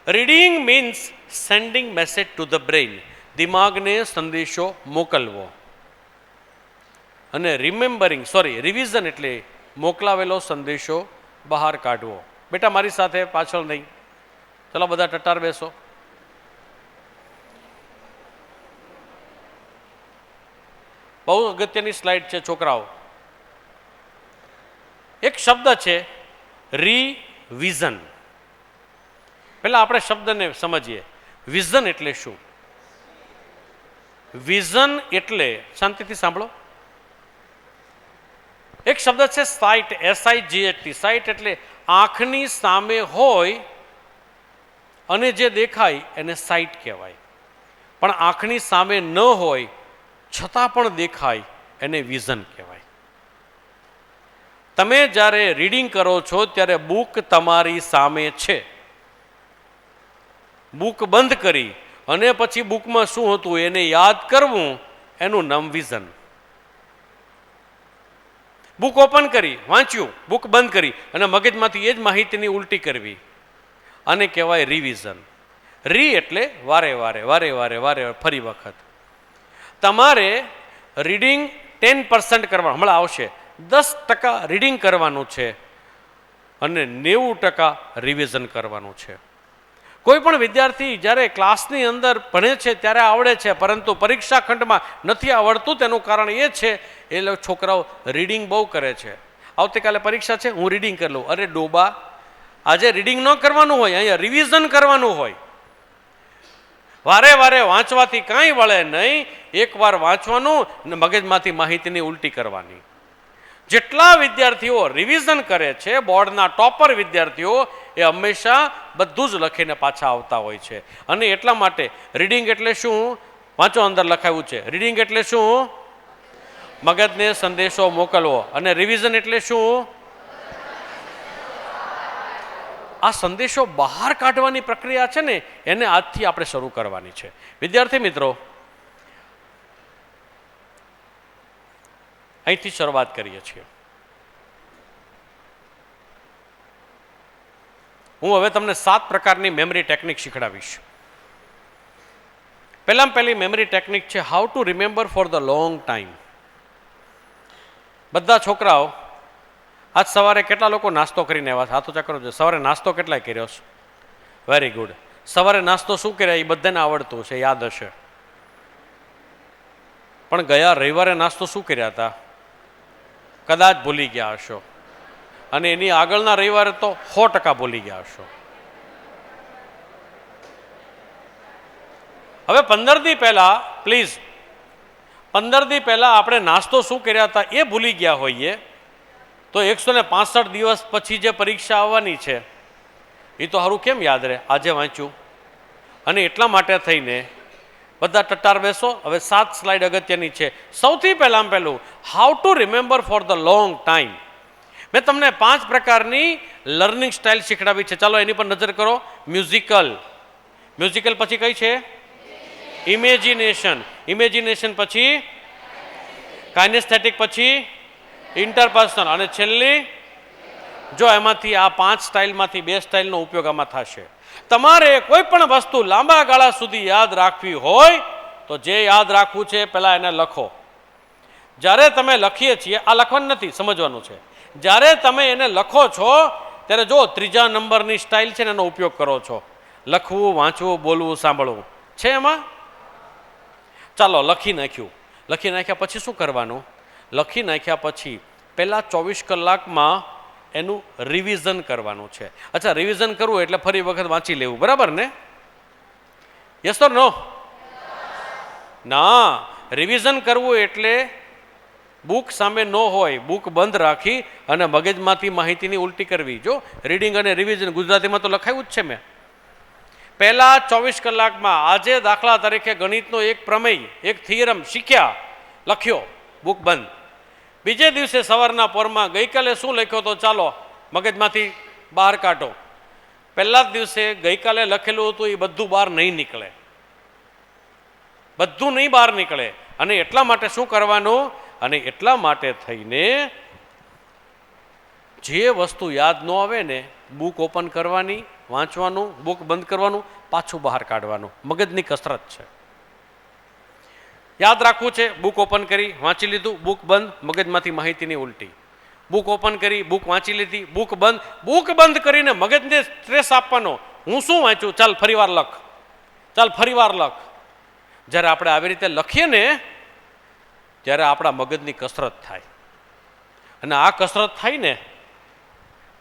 Reading means sending message to the brain. દિમાગને સંદેશો મોકલવો. અને રિવિઝન એટલે મોકલાવેલો સંદેશો બહાર કાઢવો. બેટા મારી સાથે પાછળ નહીં, ચલો બધા ટટ્ટાર બેસો. બહુ અગત્યની સ્લાઇડ છે છોકરાઓ. એક શબ્દ છે રિવિઝન. પહેલા આપણે શબ્દને સમજીએ. વિઝન એટલે શું? વિઝન એટલે, શાંતિથી સાંભળો, એક શબ્દ છે સાઇટ, SIGHT. સાઇટ એટલે આંખની સામે હોય અને જે દેખાય એને સાઇટ કહેવાય. પણ આંખની સામે ન હોય છતાં પણ દેખાય એને વિઝન કહેવાય. તમે જ્યારે રીડિંગ કરો છો ત્યારે બુક તમારી સામે છે. બુક બંધ કરી અને પછી બુકમાં શું હતું એને યાદ કરવું, એનું નામ વિઝન. બુક ઓપન કરી, વાંચ્યું, બુક બંધ કરી અને મગજમાંથી એ જ માહિતીની ઉલટી કરવી, આને કહેવાય રિવિઝન. એટલે વારે વારે ફરી વખત. તમારે રીડિંગ 10% કરવાનું, હમણાં આવશે, 10% રીડિંગ કરવાનું છે અને 90% રિવિઝન કરવાનું છે. કોઈ પણ વિદ્યાર્થી જ્યારે ક્લાસની અંદર ભણે છે ત્યારે આવડે છે, પરંતુ પરીક્ષા ખંડમાં નથી આવડતું. તેનું કારણ એ છે એ છોકરાઓ રીડિંગ બહુ કરે છે. આવતીકાલે પરીક્ષા છે, હું રીડિંગ કરી લઉં. અરે ડોબા, આજે રીડિંગ ન કરવાનું હોય, અહીંયા રિવિઝન કરવાનું હોય. વારે વારે વાંચવાથી કાંઈ વળે નહીં. એકવાર વાંચવાનું અને મગજમાંથી માહિતીની ઉલટી કરવાની. જેટલા વિદ્યાર્થીઓ રિવિઝન કરે છે, બોર્ડના ટોપર વિદ્યાર્થીઓ, એ હંમેશા બધું જ લખીને પાછા આવતા હોય છે. અને એટલા માટે રીડિંગ એટલે શું? વાંચો, અંદર લખાયું છે. રીડિંગ એટલે શું? મગજને સંદેશો મોકલવો. અને રિવિઝન એટલે શું? આ સંદેશો બહાર કાઢવાની પ્રક્રિયા છે ને, એને આજથી આપણે શરૂ કરવાની છે. વિદ્યાર્થી મિત્રો, અહીંથી શરૂઆત કરીએ છીએ. હું હવે તમને 7 પ્રકારની મેમરી ટેકનિક શીખડાવીશ. પહેલી મેમરી ટેકનિક છે how to remember for the long time. બધા છોકરાઓ આજ સવારે કેટલા લોકો નાસ્તો કરીને આવ્યા? હાથ ઊંચા કરો. સવારે નાસ્તો કેટલાય કર્યો છે? Very good. સવારે નાસ્તો શું કર્યા એ બધાને આવડતું છે, યાદ હશે. પણ ગયા રવિવારે નાસ્તો શું કર્યા હતા? કદાચ ભૂલી ગયા હશો. અને એની આગળના રવિવારે તો 100% ભૂલી ગયા હશો. હવે 15 દી પહેલા, પ્લીઝ, 15 દી પહેલા આપણે નાસ્તો શું કર્યા હતા એ ભૂલી ગયા હોઈએ તો 165 દિવસ પછી જે પરીક્ષા આવવાની છે એ તો સારું કેમ યાદ રહે? આજે વાંચ્યું. અને એટલા માટે થઈને બધા ટટ્ટાર બેસો. હવે 7 સ્લાઇડ અગત્યની છે. સૌથી પહેલું how to remember for the long time. મેં તમને 5 પ્રકારની લર્નિંગ સ્ટાઇલ શીખડાવી છે. ચાલો એની પર નજર કરો. મ્યુઝિકલ પછી કઈ છે? ઇમેજિનેશન પછી કાઇનેસ્થેટિક પછી ઇન્ટરપર્સનલ અને છેલ્લી. જો એમાંથી આ 5 સ્ટાઇલમાંથી 2 સ્ટાઇલનો ઉપયોગ આમાં થશે. તમારે કોઈ પણ વસ્તુ લાંબા ગાળા સુધી યાદ રાખવી હોય તો જે યાદ રાખવું છે પહેલા એને લખો. જ્યારે તમે લખીએ છીએ, આ લખવાનું નથી, સમજવાનું છે. જ્યારે તમે એને લખો છો ત્યારે જો 3જા નંબરની સ્ટાઇલ છે ને એનો ઉપયોગ કરો છો. લખવું, વાંચવું, બોલવું, સાંભળવું છે એમાં. ચાલો લખી નાખ્યા પછી શું કરવાનું? લખી નાખ્યા પછી પહેલા 24 કલાકમાં એનું રિવિઝન કરવાનું છે. અચ્છા, રિવિઝન કરવું એટલે ફરી વખત વાંચી લેવું, બરાબર ને? યસ ઓર નો? ના, રિવિઝન કરવું એટલે બુક સામે ન હોય, બુક બંધ રાખી અને મગજમાંથી માહિતીની ઉલટી કરવી. જો રીડિંગ અને રિવિઝન ગુજરાતીમાં તો લખાયું જ છે મેં. પહેલા 24 કલાકમાં આજે દાખલા તરીકે ગણિતનો એક પ્રમેય, એક થિયરમ શીખ્યા, લખ્યો, બુક બંધ. બીજે દિવસે સવારના પોરમાં ગઈકાલે શું લખ્યો તો ચાલો મગજમાંથી બહાર કાઢો. પહેલા જ દિવસે ગઈકાલે લખેલું હતું એ બધું બહાર નહીં નીકળે, બધું નહીં બહાર નીકળે. અને એટલા માટે શું કરવાનું? અને એટલા માટે થઈને જે વસ્તુ યાદ ન આવે ને, બુક ઓપન કરવાની, વાંચવાનું, બુક બંધ કરવાનું, પાછું બહાર કાઢવાનું. મગજની કસરત છે. યાદ રાખવું છે, બુક ઓપન કરી વાંચી લીધું, બુક બંધ, મગજમાંથી માહિતીની ઉલટી. બુક ઓપન કરી, બુક વાંચી લીધી, બુક બંધ કરીને મગજને સ્ટ્રેસ આપવાનો, હું શું વાંચ્યું, ચાલ ફરીવાર લખ, ચાલ ફરીવાર લખ. જ્યારે આપણે આવી રીતે લખીએ ને ત્યારે આપણા મગજની કસરત થાય, અને આ કસરત થાય ને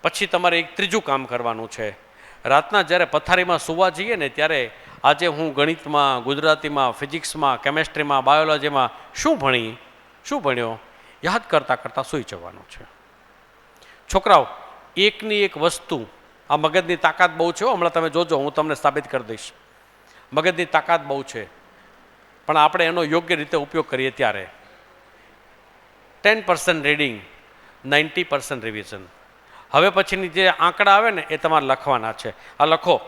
પછી તમારે એક ત્રીજું કામ કરવાનું છે. રાતના જ્યારે પથારીમાં સૂવા જઈએ ને ત્યારે આજે હું ગણિતમાં, ગુજરાતીમાં, ફિઝિક્સમાં, કેમેસ્ટ્રીમાં, બાયોલોજીમાં શું ભણ્યો યાદ કરતાં કરતાં સૂઈ જવાનું છે. છોકરાઓ, એકની એક વસ્તુ, આ મગજની તાકાત બહુ છે, હમણાં તમે જોજો, હું તમને સાબિત કરી દઈશ. મગજની તાકાત બહુ છે, પણ આપણે એનો યોગ્ય રીતે ઉપયોગ કરીએ ત્યારે. 10% રીડિંગ, 90% રિવિઝન. હવે પછીની જે આંકડા આવે ને એ તમારે લખવાના છે. આ લખો,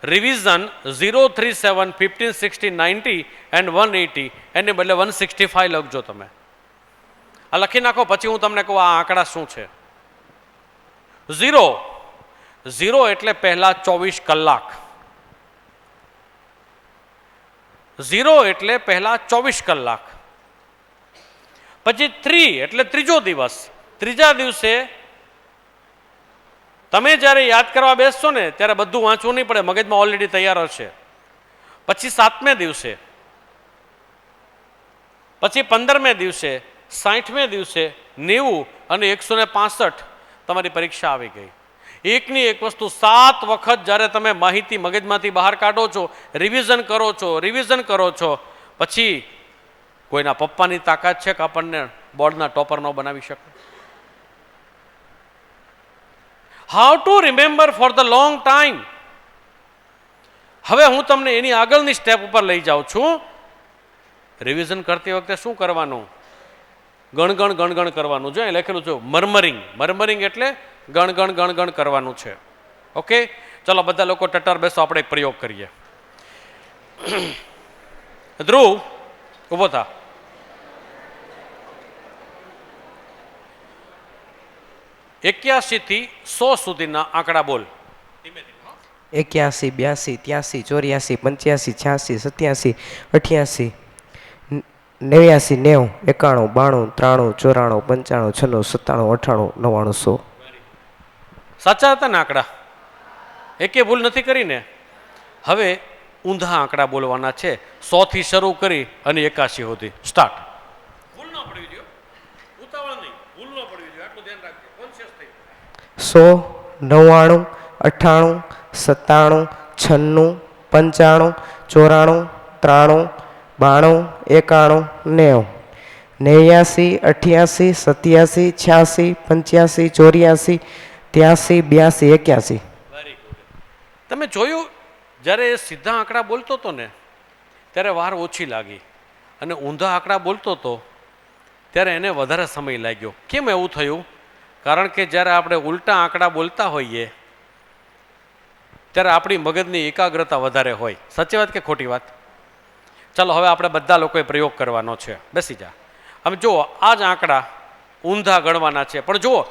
રિવિઝન 0, 3, 7, 15, 16, 90 એન્ડ 180, એને બદલે 165 લખજો તમે. આ લખી નાખો, પછી હું તમને કહું આ આંકડા શું છે. 0 એટલે પહેલા 24 કલાક. 0 એટલે પહેલા 24 કલાક. પછી 3 એટલે ત્રીજો દિવસ. ત્રીજા દિવસે તમે જ્યારે યાદ કરવા બેસશો ને ત્યારે બધું વાંચવું નહીં પડે, મગજમાં ઓલરેડી તૈયાર હશે. પછી 7મે દિવસે, પછી 15મે દિવસે, 60મે દિવસે, 90 અને 165 તમારી પરીક્ષા આવી ગઈ. એકની એક વસ્તુ 7 વખત જ્યારે તમે માહિતી મગજમાંથી બહાર કાઢો છો, રિવિઝન કરો છો, પછી કોઈના પપ્પાની તાકાત છે કે આપણને બોર્ડના ટોપર ન બનાવી શકે? How to remember for the long time. હવે હું તમને એની આગળની સ્ટેપ ઉપર લઈ જાઉં છું. રિવિઝન કરતી વખતે શું કરવાનું? ગણ કરવાનું. જો લખેલું છે મર્મરિંગ એટલે ગણ કરવાનું છે. ઓકે, ચલો બધા લોકો ટટ્ટાર બેસો, આપણે એક પ્રયોગ કરીએ. ધ્રુવ ઉભો થા. એક્યાસી થી 100 સુધીના આંકડા બોલ. 81, 82, 83, 84, 85, 86, 87, 88, 90, 91, 92, 93, 94, 95, 96, 97, 98, 99, 100. સાચા હતા ને આંકડા? એકે ભૂલ નથી કરીને. હવે ઊંધા આંકડા બોલવાના છે. 100 થી શરૂ કરી અને 81 સુધી સ્ટાર્ટ. ભૂલ ન પડવી જોઈએ, ઉતાવળ નહીં, ભૂલ ન પડવી જોઈએ, આટલું ધ્યાન રાખજો. કોન્શિયસ થઈ 100, 99, 98, 97, 96, 95, 94, 93, 92, 91, 89, 87, 86, 85, 84, 83, 82, 81. Very good. તમે જોયું, જ્યારે સીધા આંકડા બોલતો હતો ને ત્યારે વાર ઓછી લાગી, અને ઊંધા આંકડા બોલતો હતો ત્યારે એને વધારે સમય લાગ્યો. કેમ એવું થયું? કારણ કે જ્યારે આપણે ઉલટા આંકડા બોલતા હોઈએ ત્યારે આપણી મગજની એકાગ્રતા વધારે હોય. સાચી વાત કે ખોટી વાત? ચાલો હવે આપણે બધા લોકોએ પ્રયોગ કરવાનો છે. બેસી જા. હવે જુઓ, આ જ આંકડા ઊંધા ગણવાના છે, પણ જુઓ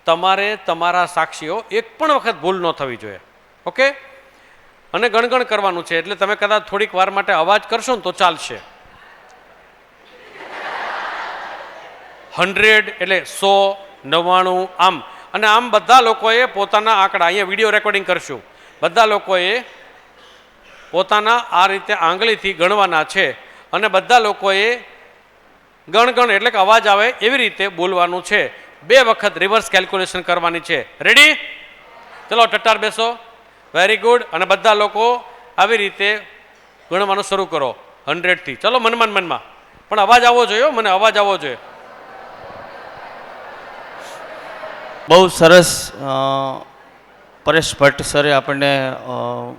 તમારે તમારા સાક્ષીઓ એક પણ વખત ભૂલ ન થવી જોઈએ. ઓકે, અને ગણગણ કરવાનું છે. એટલે તમે કદાચ થોડીક વાર માટે અવાજ કરશો ને તો ચાલશે. 100 એટલે 100, 99 આમ. અને આમ બધા લોકોએ પોતાના આંકડા, અહીંયા વિડીયો રેકોર્ડિંગ કરશું, બધા લોકોએ પોતાના આ રીતે આંગળીથી ગણવાના છે, અને બધા લોકોએ ગણ એટલે કે અવાજ આવે એવી રીતે બોલવાનું છે. 2 વખત રિવર્સ કેલ્ક્યુલેશન કરવાની છે. રેડી? ચલો ટટ્ટાર બેસો. Very good. અને બધા લોકો આવી રીતે ગણવાનું શરૂ કરો 100 થી. ચલો મનમાં, પણ અવાજ આવવો જોઈએ, મને અવાજ આવવો જોઈએ. બહુ સરસ પરેશ ભટ્ટ સરે આપણને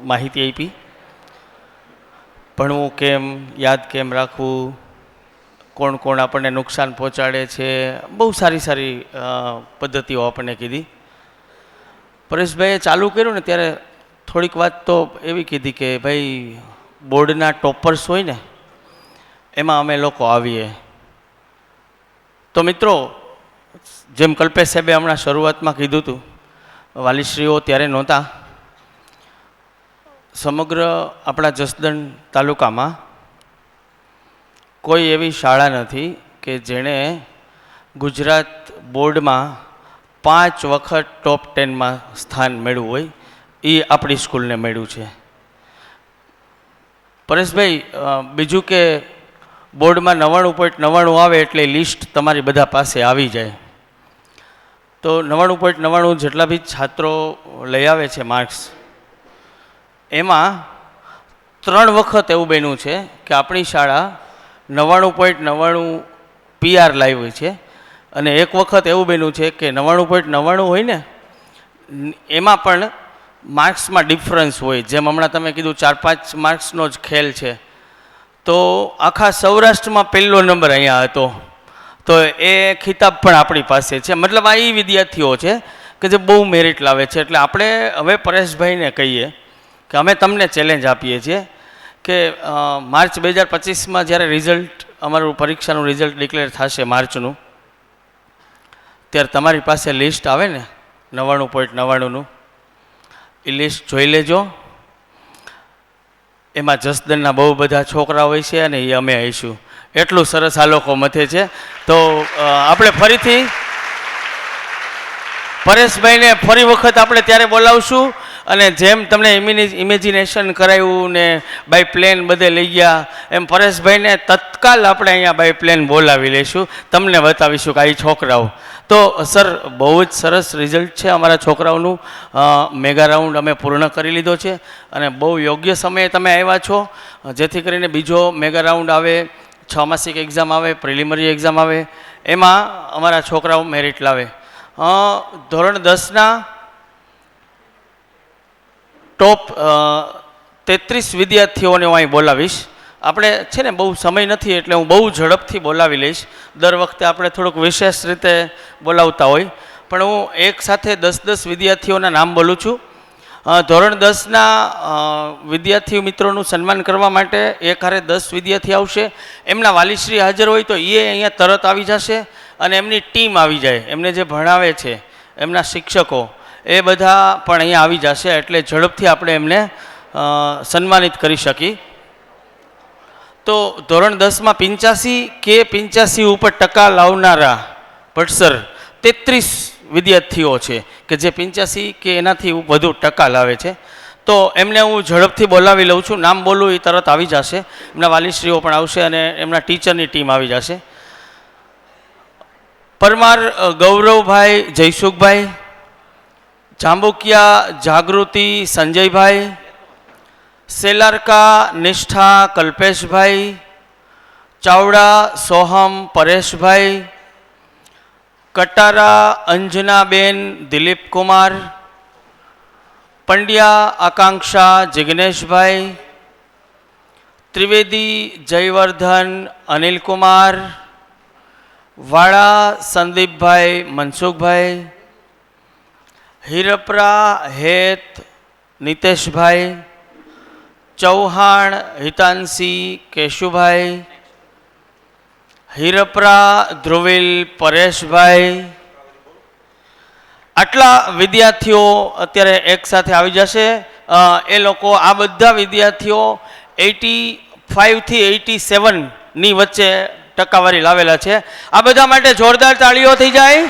માહિતી આપી. ભણવું કેમ, યાદ કેમ રાખવું, કોણ કોણ આપણને નુકસાન પહોંચાડે છે, બહુ સારી પદ્ધતિઓ આપણને કીધી. પરેશભાઈએ ચાલુ કર્યું ને ત્યારે થોડીક વાત તો એવી કીધી કે ભાઈ બોર્ડના ટોપર્સ હોય ને એમાં અમે લોકો આવીએ. તો મિત્રો, જેમ કલ્પેશ સાહેબે હમણાં શરૂઆતમાં કીધું હતું, વાલીશ્રીઓ ત્યારે નહોતા. સમગ્ર આપણા જસદણ તાલુકામાં કોઈ એવી શાળા નથી કે જેણે ગુજરાત બોર્ડમાં 5 વખત ટોપ 10માં સ્થાન મેળવ્યું હોય. એ આપણી સ્કૂલને મળ્યું છે. પરેશભાઈ, બીજું કે બોર્ડમાં 99.99 આવે એટલે લિસ્ટ તમારી બધા પાસે આવી જાય. તો 99.99 જેટલા બી છાત્રો લઈ આવે છે માર્ક્સ, એમાં 3 વખત એવું બન્યું છે કે આપણી શાળા 99.99 PR લાવી છે, અને એક વખત એવું બન્યું છે કે 99.99 હોય ને એમાં પણ માર્ક્સમાં ડિફરન્સ હોય. જેમ હમણાં તમે કીધું 4-5 માર્ક્સનો જ ખેલ છે, તો આખા સૌરાષ્ટ્રમાં પહેલો નંબર અહીંયા હતો. તો એ ખિતાબ પણ આપણી પાસે છે. મતલબ આ એ વિદ્યાર્થીઓ છે કે જે બહુ મેરિટ લાવે છે. એટલે આપણે હવે પરેશભાઈને કહીએ કે અમે તમને ચેલેન્જ આપીએ છીએ કે માર્ચ 2025માં જ્યારે રિઝલ્ટ, અમારું પરીક્ષાનું રિઝલ્ટ ડિક્લેર થશે માર્ચનું, ત્યારે તમારી પાસે લિસ્ટ આવે ને 99.99નું, એ લિસ્ટ જોઈ લેજો. એમાં જસદણના બહુ બધા છોકરા હોય છે અને એ અમે આવીશું. એટલું સરસ આ લોકો મથે છે. તો આપણે ફરીથી પરેશભાઈને ફરી વખત આપણે ત્યારે બોલાવશું. અને જેમ તમને ઇમેજિનેશન કરાવ્યું ને બાય પ્લેન બધે લઈ ગયા, એમ પરેશભાઈને તત્કાલ આપણે અહીંયા બાય પ્લેન બોલાવી લઈશું. તમને બતાવીશું કે આ છોકરાઓ. તો સર, બહુ જ સરસ રિઝલ્ટ છે અમારા છોકરાઓનું. મેગા રાઉન્ડ અમે પૂર્ણ કરી લીધો છે અને બહુ યોગ્ય સમયે તમે આવ્યા છો, જેથી કરીને બીજો મેગા રાઉન્ડ આવે, 6 માસિક એક્ઝામ આવે, પ્રિલિમિનરી એક્ઝામ આવે, એમાં અમારા છોકરાઓ મેરિટ લાવે. ધોરણ 10ના ટોપ 33 વિદ્યાર્થીઓને હું અહીં બોલાવીશ. આપણે છે ને બહુ સમય નથી એટલે હું બહુ ઝડપથી બોલાવી લઈશ. દર વખતે આપણે થોડુંક વિશેષ રીતે બોલાવતા હોય, પણ હું એક સાથે 10-10 વિદ્યાર્થીઓના નામ બોલું છું. ધોરણ 10ના વિદ્યાર્થી મિત્રોનું સન્માન કરવા માટે એક હારે 10 વિદ્યાર્થી આવશે. એમના વાલીશ્રી હાજર હોય તો એ અહીંયા તરત આવી જશે અને એમની ટીમ આવી જાય. એમને જે ભણાવે છે એમના શિક્ષકો એ બધા પણ અહીંયા આવી જશે, એટલે ઝડપથી આપણે એમને સન્માનિત કરી શકીએ. તો ધોરણ 10માં 85 કે 85 ઉપર ટકા લાવનારા ભટ્સર 33 વિદ્યાર્થીઓ છે કે જે 85 કે એનાથી વધુ ટકા લાવે છે. તો એમને હું ઝડપથી બોલાવી લઉં છું. નામ બોલું એ તરત આવી જશે. એમના વાલીશ્રીઓ પણ આવશે અને એમના ટીચરની ટીમ આવી જશે. પરમાર ગૌરવભાઈ જયસુખભાઈ, જાંબુકિયા જાગૃતિ સંજયભાઈ, સેલારકા નિષ્ઠા કલ્પેશભાઈ, ચાવડા સોહમ પરેશભાઈ, કટારા અંજનાબેન દિલીપકુમાર, પંડ્યા આકાંક્ષા જિગ્નેશભાઈ, ત્રિવેદી જયવર્ધન અનિલકુમાર, વાળા સંદીપભાઈ મનસુખભાઈ, હિરપરા હેત નિતેશભાઈ, ચૌહાણ હિતાંશી કેશુભાઈ, હિરપરા ધ્રુવિલ પરેશભાઈ. આટલા વિદ્યાર્થીઓ અત્યારે એક સાથે આવી જશે. એ લોકો, આ બધા વિદ્યાર્થીઓ 85 થી 87ની વચ્ચે ટકાવારી લાવેલા છે. આ બધા માટે જોરદાર તાળીઓ થઈ જાય.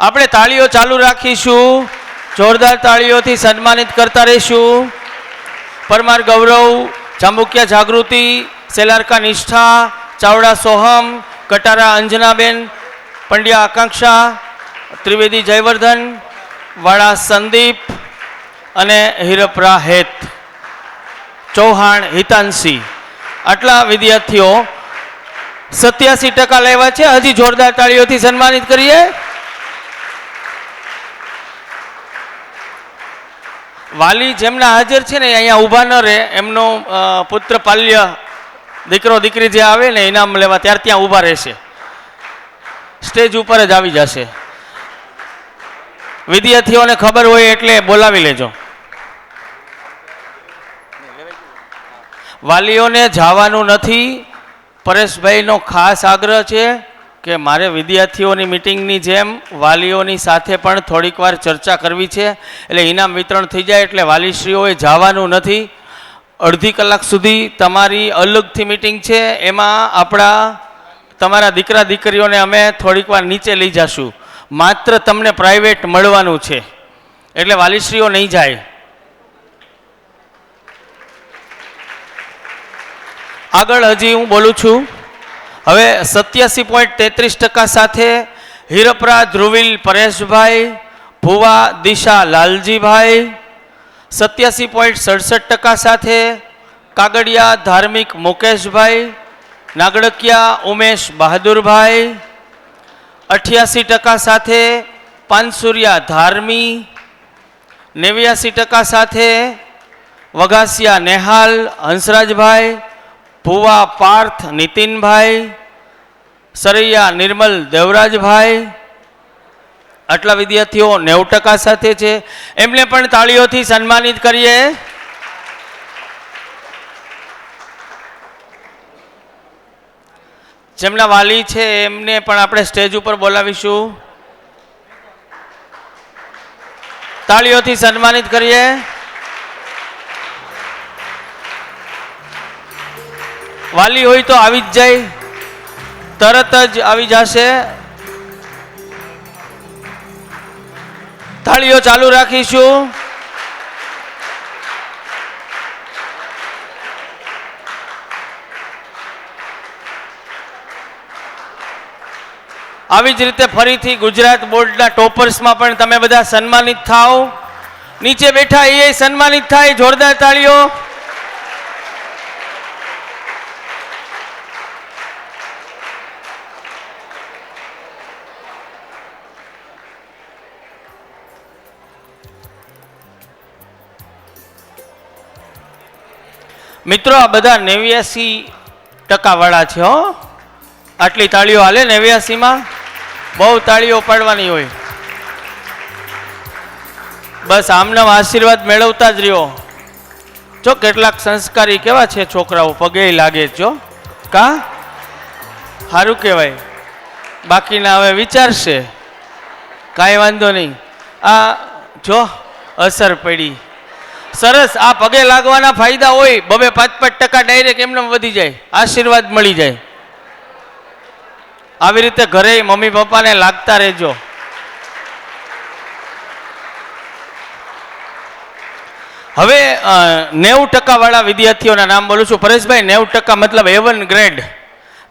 આપણે તાળીઓ ચાલુ રાખીશું, જોરદાર તાળીઓથી સન્માનિત કરતા રહીશું. પરમાર ગૌરવ, જાંબુકિયા જાગૃતિ, સેલારકા નિષ્ઠા, ચાવડા સોહમ, કટારા અંજનાબેન, પંડ્યા આકાંક્ષા, ત્રિવેદી જયવર્ધન, વાળા સંદીપ અને હિરપરા હેત, ચૌહાણ હિતાંશી. આટલા વિદ્યાર્થીઓ 87% લેવા છે. હજી જોરદાર તાળીઓથી સન્માનિત કરીએ. વાલી જેમના હાજર છે ને અહીંયા ઊભા ન રહે, એમનો પુત્ર પાલ્ય દીકરો દીકરી જે આવે ને ઇનામ લેવા, ત્યારે ત્યાં ઊભા રહેશે, સ્ટેજ ઉપર જ આવી જશે. વિદ્યાર્થીઓને ખબર હોય એટલે બોલાવી લેજો. વાલીઓને જવાનું નથી. પરેશભાઈનો ખાસ આગ્રહ છે કે મારે વિદ્યાર્થીઓની મિટિંગની જેમ વાલીઓની સાથે પણ થોડીક વાર ચર્ચા કરવી છે, એટલે ઇનામ વિતરણ થઈ જાય એટલે વાલીશ્રીઓએ જવાનું નથી. અડધી કલાક સુધી તમારી અલગથી મિટિંગ છે, એમાં તમારા દીકરા દીકરીઓને અમે થોડીક વાર નીચે લઈ જશું. માત્ર તમને પ્રાઇવેટ મળવાનું છે, એટલે વાલીશ્રીઓ નહીં જાય. આગળ હજી હું બોલું છું. હવે 87.33% સાથે હિરપરા ધ્રુવિલ પરેશભાઈ, ભુવા દિશા લાલજીભાઈ. 87.67% સાથે કાગડિયા ધાર્મિક મુકેશભાઈ, નાગડકિયા ઉમેશ બહાદુરભાઈ. 88% સાથે પાનસુરિયા ધાર્મી. 89% સાથે વઘાસિયા નેહાલ હંસરાજભાઈ, ભુવા પાર્થ નીતિનભાઈ, સરૈયા નિર્મલ દેવરાજભાઈ. આટલા વિદ્યાર્થીઓ 90% સાથે છે, એમને પણ તાળીઓથી સન્માનિત કરીએ. જેમના વાલી છે એમને પણ આપણે સ્ટેજ ઉપર બોલાવીશું. તાળીઓથી સન્માનિત કરીએ. વાલી હોય તો આવી જ જાય, તરત જ આવી જશે. તાળીઓ ચાલુ રાખીશું. આવી જ રીતે ફરીથી ગુજરાત બોર્ડના ટોપર્સમાં પણ તમે બધા સન્માનિત થાઓ. નીચે બેઠા એ સન્માનિત થાય. જોરદાર તાળીઓ. મિત્રો આ બધા 89% વાળા છે હો. આટલી તાળીઓ હાલે 89માં? બહુ તાળીઓ પાડવાની હોય. બસ આમના આશીર્વાદ મેળવતા જ રહ્યો. જો કેટલાક સંસ્કારી કેવા છે છોકરાઓ, પગે લાગે જો. કા સારું કહેવાય. બાકીના હવે વિચારશે, કાંઈ વાંધો નહીં. આ જો અસર પડી. સરસ. આ પગે લાગવાના ફાયદા હોય. 2-5% ડાયરેક્ટ એમને વધી જાય, આશીર્વાદ મળી જાય. આવી રીતે ઘરે મમ્મી પપ્પાને લાગતા રહેજો. હવે 90% વાળા વિદ્યાર્થીઓના નામ બોલું છું. પરેશભાઈ, 90% મતલબ A1 ગ્રેડ.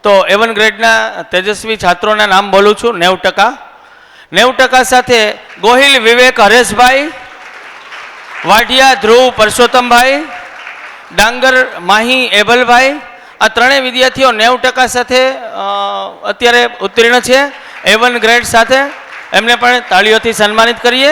તો A1 ગ્રેડના તેજસ્વી છાત્રોના નામ બોલું છું. 90%. 90% સાથે ગોહિલ વિવેક હરેશભાઈ, વાઢિયા ધ્રુવ પરસોત્તમભાઈ, ડાંગર માહી એબલભાઈ. આ ત્રણેય વિદ્યાર્થીઓ 90% સાથે અત્યારે ઉત્તીર્ણ છે A1 ગ્રેડ સાથે. એમને પણ તાળીઓથી સન્માનિત કરીએ.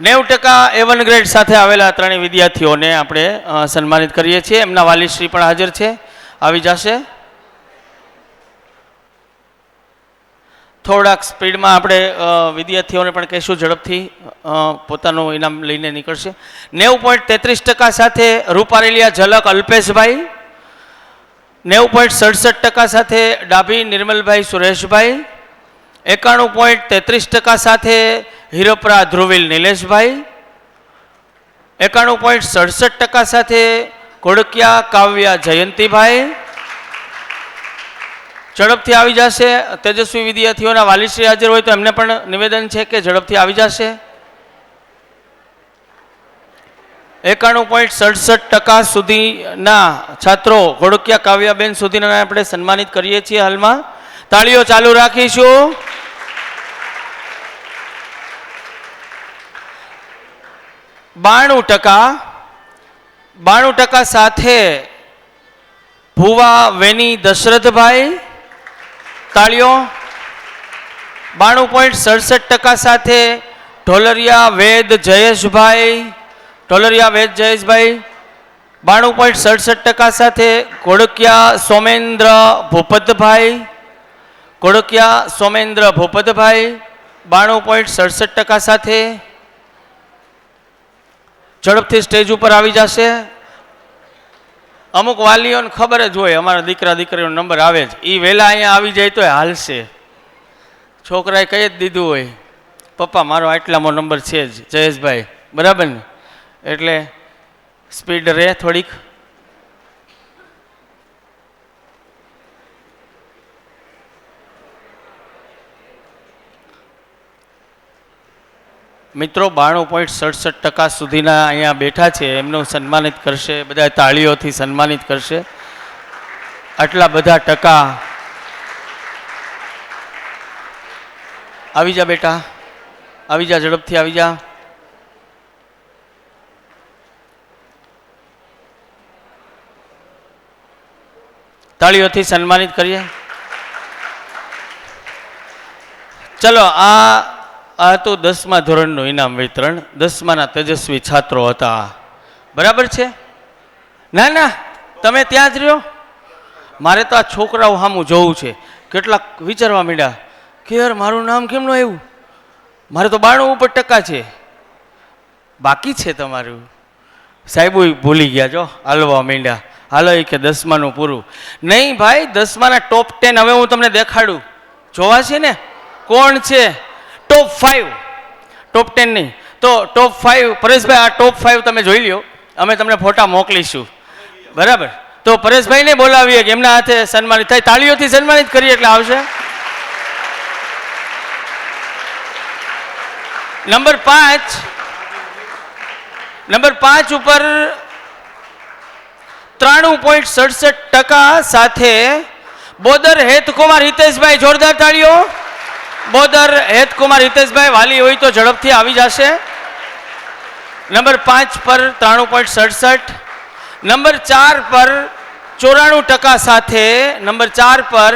A1 ગ્રેડ સાથે આવેલા ત્રણેય વિદ્યાર્થીઓને આપણે સન્માનિત કરીએ છીએ. એમના વાલીશ્રી પણ હાજર છે, આવી જશે. થોડાક સ્પીડમાં આપણે વિદ્યાર્થીઓને પણ કહીશું ઝડપથી પોતાનું ઇનામ લઈને નીકળશે. 90.33% સાથે રૂપારેલિયા ઝલક અલ્પેશભાઈ. 90.67% સાથે ડાભી નિર્મલભાઈ સુરેશભાઈ. 91.33% સાથે હિરપરા ધ્રુવિલ નિલેશભાઈ. 91.67% સાથે ઘોડકિયા કાવ્યા જયંતિભાઈ. ઝડપથી આવી જશે. તેજસ્વી વિદ્યાર્થીઓના વાલીશ્રી હાજર હોય તો એમને પણ નિવેદન છે કે ઝડપથી આવી જશે. 91.67% સુધીના છાત્રો ઘોડકિયા કાવ્યાબેન સુધીના આપણે સન્માનિત કરીએ છીએ હાલમાં. તાળીઓ ચાલુ રાખીશું. બાણું ટકા સાથે ભુવા વેની દશરથભાઈ. તાળીઓ. 92.67% સાથે ઢોલરિયા વેદ જયેશભાઈ. 92.67% સાથે ઘોડકિયા સોમેન્દ્ર ભૂપતભાઈ. 92.67% સાથે. ઝડપથી સ્ટેજ ઉપર આવી જશે. અમુક વાલીઓને ખબર જ હોય અમારા દીકરા દીકરીનો નંબર આવે જ, એ વહેલા અહીંયા આવી જાય તો હાલશે. છોકરાએ કહી જ દીધું હોય પપ્પા મારો આટલામો નંબર છે જ જયેશભાઈ, બરાબર ને? એટલે સ્પીડ રહે થોડીક. મિત્રો 92.67% સુધીના અહીંયા બેઠા છે, એમનું સન્માનિત કરશે, બધા તાળીઓથી સન્માનિત કરશે. આટલા બધા ટકા. આવી જા બેટા, આવી જા, ઝડપથી આવી જા. તાળીઓથી સન્માનિત કરીએ. ચલો, આ તો 10મા ધોરણનું ઇનામ વિતરણ. 10માના તેજસ્વી છાત્રો હતા, બરાબર છે? ના ના, તમે ત્યાં જ રહ્યો. મારે તો આ છોકરાઓ સામું જોવું છે. કેટલાક વિચારવા માંડ્યા કે યાર મારું નામ કેમ ન આવ્યું, મારે તો 92 ઉપર ટકા છે. બાકી છે તમારું. સાહેબો ભૂલી ગયા, જો હાલવા માંડ્યા. હાલો એ કે 10માનું પૂરું નહીં ભાઈ. 10માના ટોપ 10 હવે હું તમને દેખાડું. જોવા છે ને કોણ છે? ટોપ 5, ટોપ 10 નહીં તો ટોપ 5. પરેશભાઈ આ ટોપ 5 તમે જોઈ લ્યો, અમે તમને ફોટા મોકલીશું, બરાબર? તો પરેશભાઈને બોલાવીએ કે એમના હાથે સન્માનિત થાય. તાળીઓથી સન્માનિત કરીએ એટલે આવશે. નંબર 5 ઉપર 93.67% સાથે બોદર હેતકુમાર હિતેશભાઈ, જોરદાર તાળીઓ. બોદર હેતકુમાર હિતેશભાઈ, વાલી હોય તો ઝડપથી આવી જશે. નંબર 5 પર 93.67. નંબર 4 પર 94% સાથે નંબર 4 પર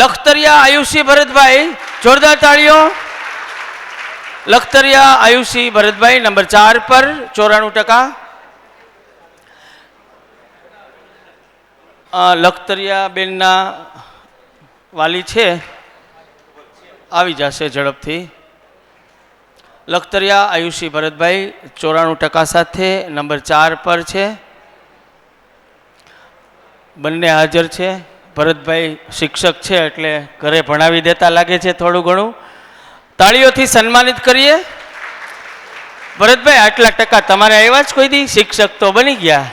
લખતરિયા આયુષી ભરતભાઈ, જોરદાર તાળીઓ. લખતરિયા આયુષી ભરતભાઈ નંબર 4 પર 94%. લખતરિયા બેનના વાલી છે, આવી જશે ઝડપથી. લખતરિયા આયુષી ભરતભાઈ 94% સાથે નંબર 4 પર છે. બંને હાજર છે. ભરતભાઈ શિક્ષક છે એટલે ઘરે ભણાવી દેતા લાગે છે થોડું ઘણું. તાળીઓથી સન્માનિત કરીએ. ભરતભાઈ આટલા ટકા તમારે આવ્યા જ કોઈ દી? શિક્ષક તો બની ગયા.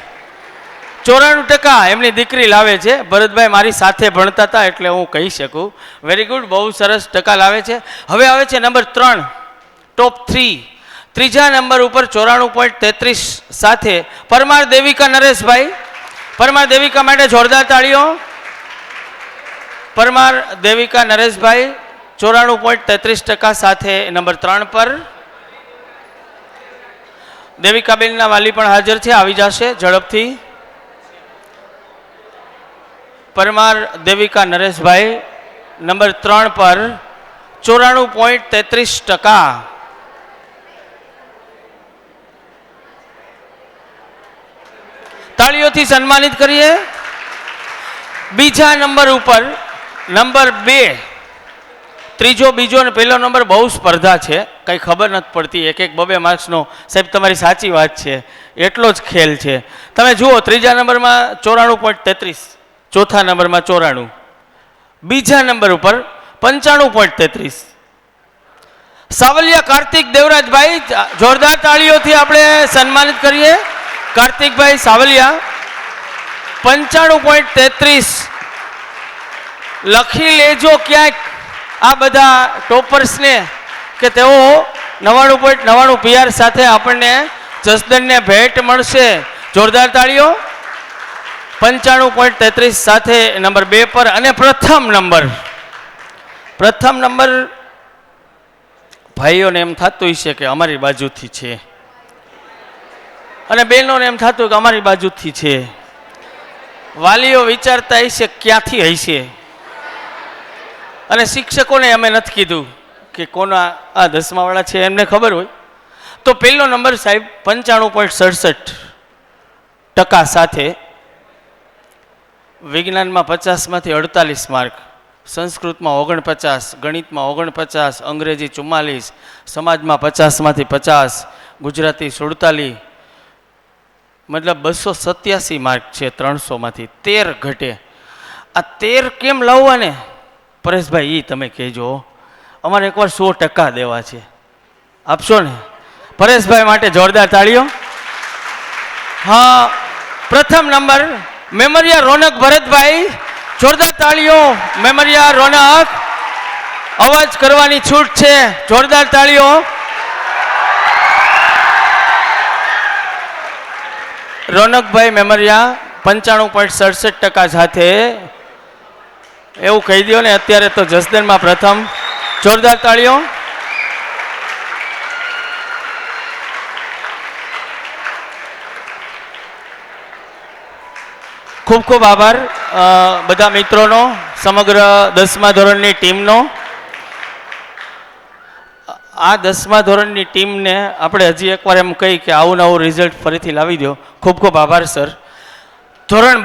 94% એમની દીકરી લાવે છે. ભરતભાઈ મારી સાથે ભણતા હતા એટલે હું કહી શકું. વેરી ગુડ, બહુ સરસ ટકા લાવે છે. હવે આવે છે નંબર 3, ટોપ 3. ત્રીજા નંબર ઉપર 94.33 સાથે પરમાર દેવિકા નરેશભાઈ. પરમાર દેવિકા માટે જોરદાર તાળીઓ. પરમાર દેવિકા નરેશભાઈ 94.33% સાથે નંબર 3 પર. દેવિકાબેનના વાલી પણ હાજર છે, આવી જશે ઝડપથી. પરમાર દેવિકા નરેશભાઈ નંબર 3 પર 94.33%. તાળીઓથી સન્માનિત કરીએ. બીજા નંબર ઉપર નંબર 2, ત્રીજો બીજો અને પહેલો નંબર બહુ સ્પર્ધા છે, કંઈ ખબર નથી પડતી. 1-2 માર્ક્સનો. સાહેબ તમારી સાચી વાત છે, એટલો જ ખેલ છે. તમે જુઓ, ત્રીજા નંબરમાં 94.33, ચોથા નંબરમાં 94, બીજા નંબર ઉપર 95.33. સાવલિયા કાર્તિક દેવરાજભાઈ, જોરદાર તાળીઓથી આપણે સન્માનિત કરીએ. કાર્તિકભાઈ સાવલિયા 95.33. લખી લેજો ક્યાંક આ બધા ટોપર્સને કે તેઓ 99.99 PR સાથે આપણને જસદનને ભેટ મળશે. જોરદાર તાળીઓ. 95.33 સાથે નંબર 2 પર. અને પ્રથમ નંબર ભાઈઓને એમ થતું હશે કે અમારી બાજુથી છે, અને બહેનોને એમ થતું કે અમારી બાજુથી છે. વાલીઓ વિચારતા હશે ક્યાંથી હશે, અને શિક્ષકોને અમે નથી કીધું કે કોના આ 10માવાળા છે, એમને ખબર હોય. તો પહેલો નંબર સાહેબ 95.67% સાથે વિજ્ઞાનમાં 50માંથી 48 માર્ક, સંસ્કૃતમાં 49, ગણિતમાં 49, અંગ્રેજી 44, સમાજમાં 50માંથી 50, ગુજરાતી 47, મતલબ 287 માર્ક છે 300માંથી, 13 ઘટે. આ 13 કેમ લાવવા ને પરેશભાઈ, એ તમે કહેજો. અમારે એકવાર 100% દેવા છે, આપશો ને? પરેશભાઈ માટે જોરદાર તાળીઓ. હા, પ્રથમ નંબર મેમરિયા રોનક ભરતભાઈ, જોરદાર તાળીઓ. મેમરિયા રોનક, અવાજ કરવાની છૂટ છે, જોરદાર તાળીઓ. રોનકભાઈ મેમરિયા 95.67% સાથે, એવું કહી દો ને અત્યારે તો જસદણમાં પ્રથમ, જોરદાર તાળીઓ. ખૂબ ખૂબ આભાર બધા મિત્રોનો, સમગ્ર 10મા ધોરણની ટીમનો. આ 10મા ધોરણની ટીમને આપણે હજી એકવાર એમ કહી કે આવું નવું રિઝલ્ટ ફરીથી લાવી દો. ખૂબ ખૂબ આભાર સર. ધોરણ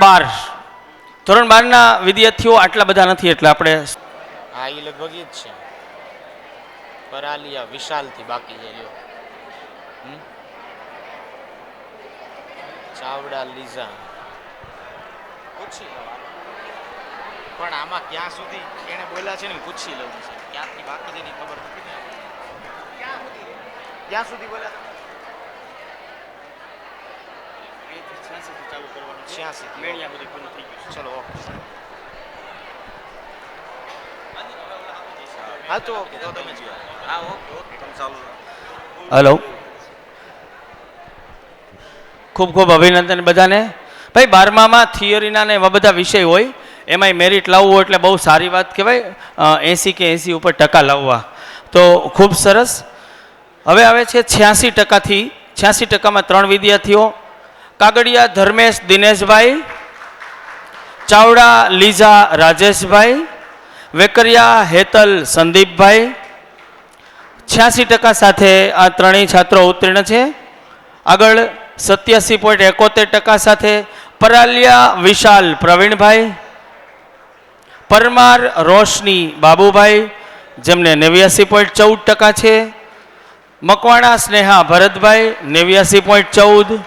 12ના વિદ્યાર્થીઓ આટલા બધા નથી એટલે આપણે હા એ લગભગ એ જ છે. પરાલિયા વિશાલથી બાકી છે લ્યો. ચાવડા લીઝા પૂછી લઉં, પણ આમાં ક્યાં સુધી એને બોલ્યા છે ને પૂછી લઉં છે, ક્યાંથી બાકી છે એની ખબર નથી ને. ક્યાં સુધી બોલ્યા તમે? 86 મેળિયા બધી પૂરું થઈ ગયું. ચલો ઓકે. હા તો ઓકે, તો તમે જીવો. હા ઓકે ઓકે, તમે ચાલુ. હલો, ખૂબ ખૂબ અભિનંદન બધાને. ભાઈ 12મામાં થિયરીના ને એવા બધા વિષય હોય, એમાંય મેરિટ લાવવું એટલે બહુ સારી વાત કહેવાય. 80 કે 80 ઉપર ટકા લાવવા તો ખૂબ સરસ. હવે આવે છે 86%થી. 86%માં 3 વિદ્યાર્થીઓ: કાગડિયા ધર્મેશ દિનેશભાઈ, ચાવડા લીઝા રાજેશભાઈ, વેકરિયા હેતલ સંદીપભાઈ. 86% સાથે આ ત્રણેય છાત્રો ઉત્તીર્ણ છે. આગળ 87.71% સાથે પરાલિયા વિશાલ પ્રવીણભાઈ, પરમાર રોશની બાબુભાઈ, જેમને 89.14% છે. મકવાણા સ્નેહા ભરતભાઈ 89.14,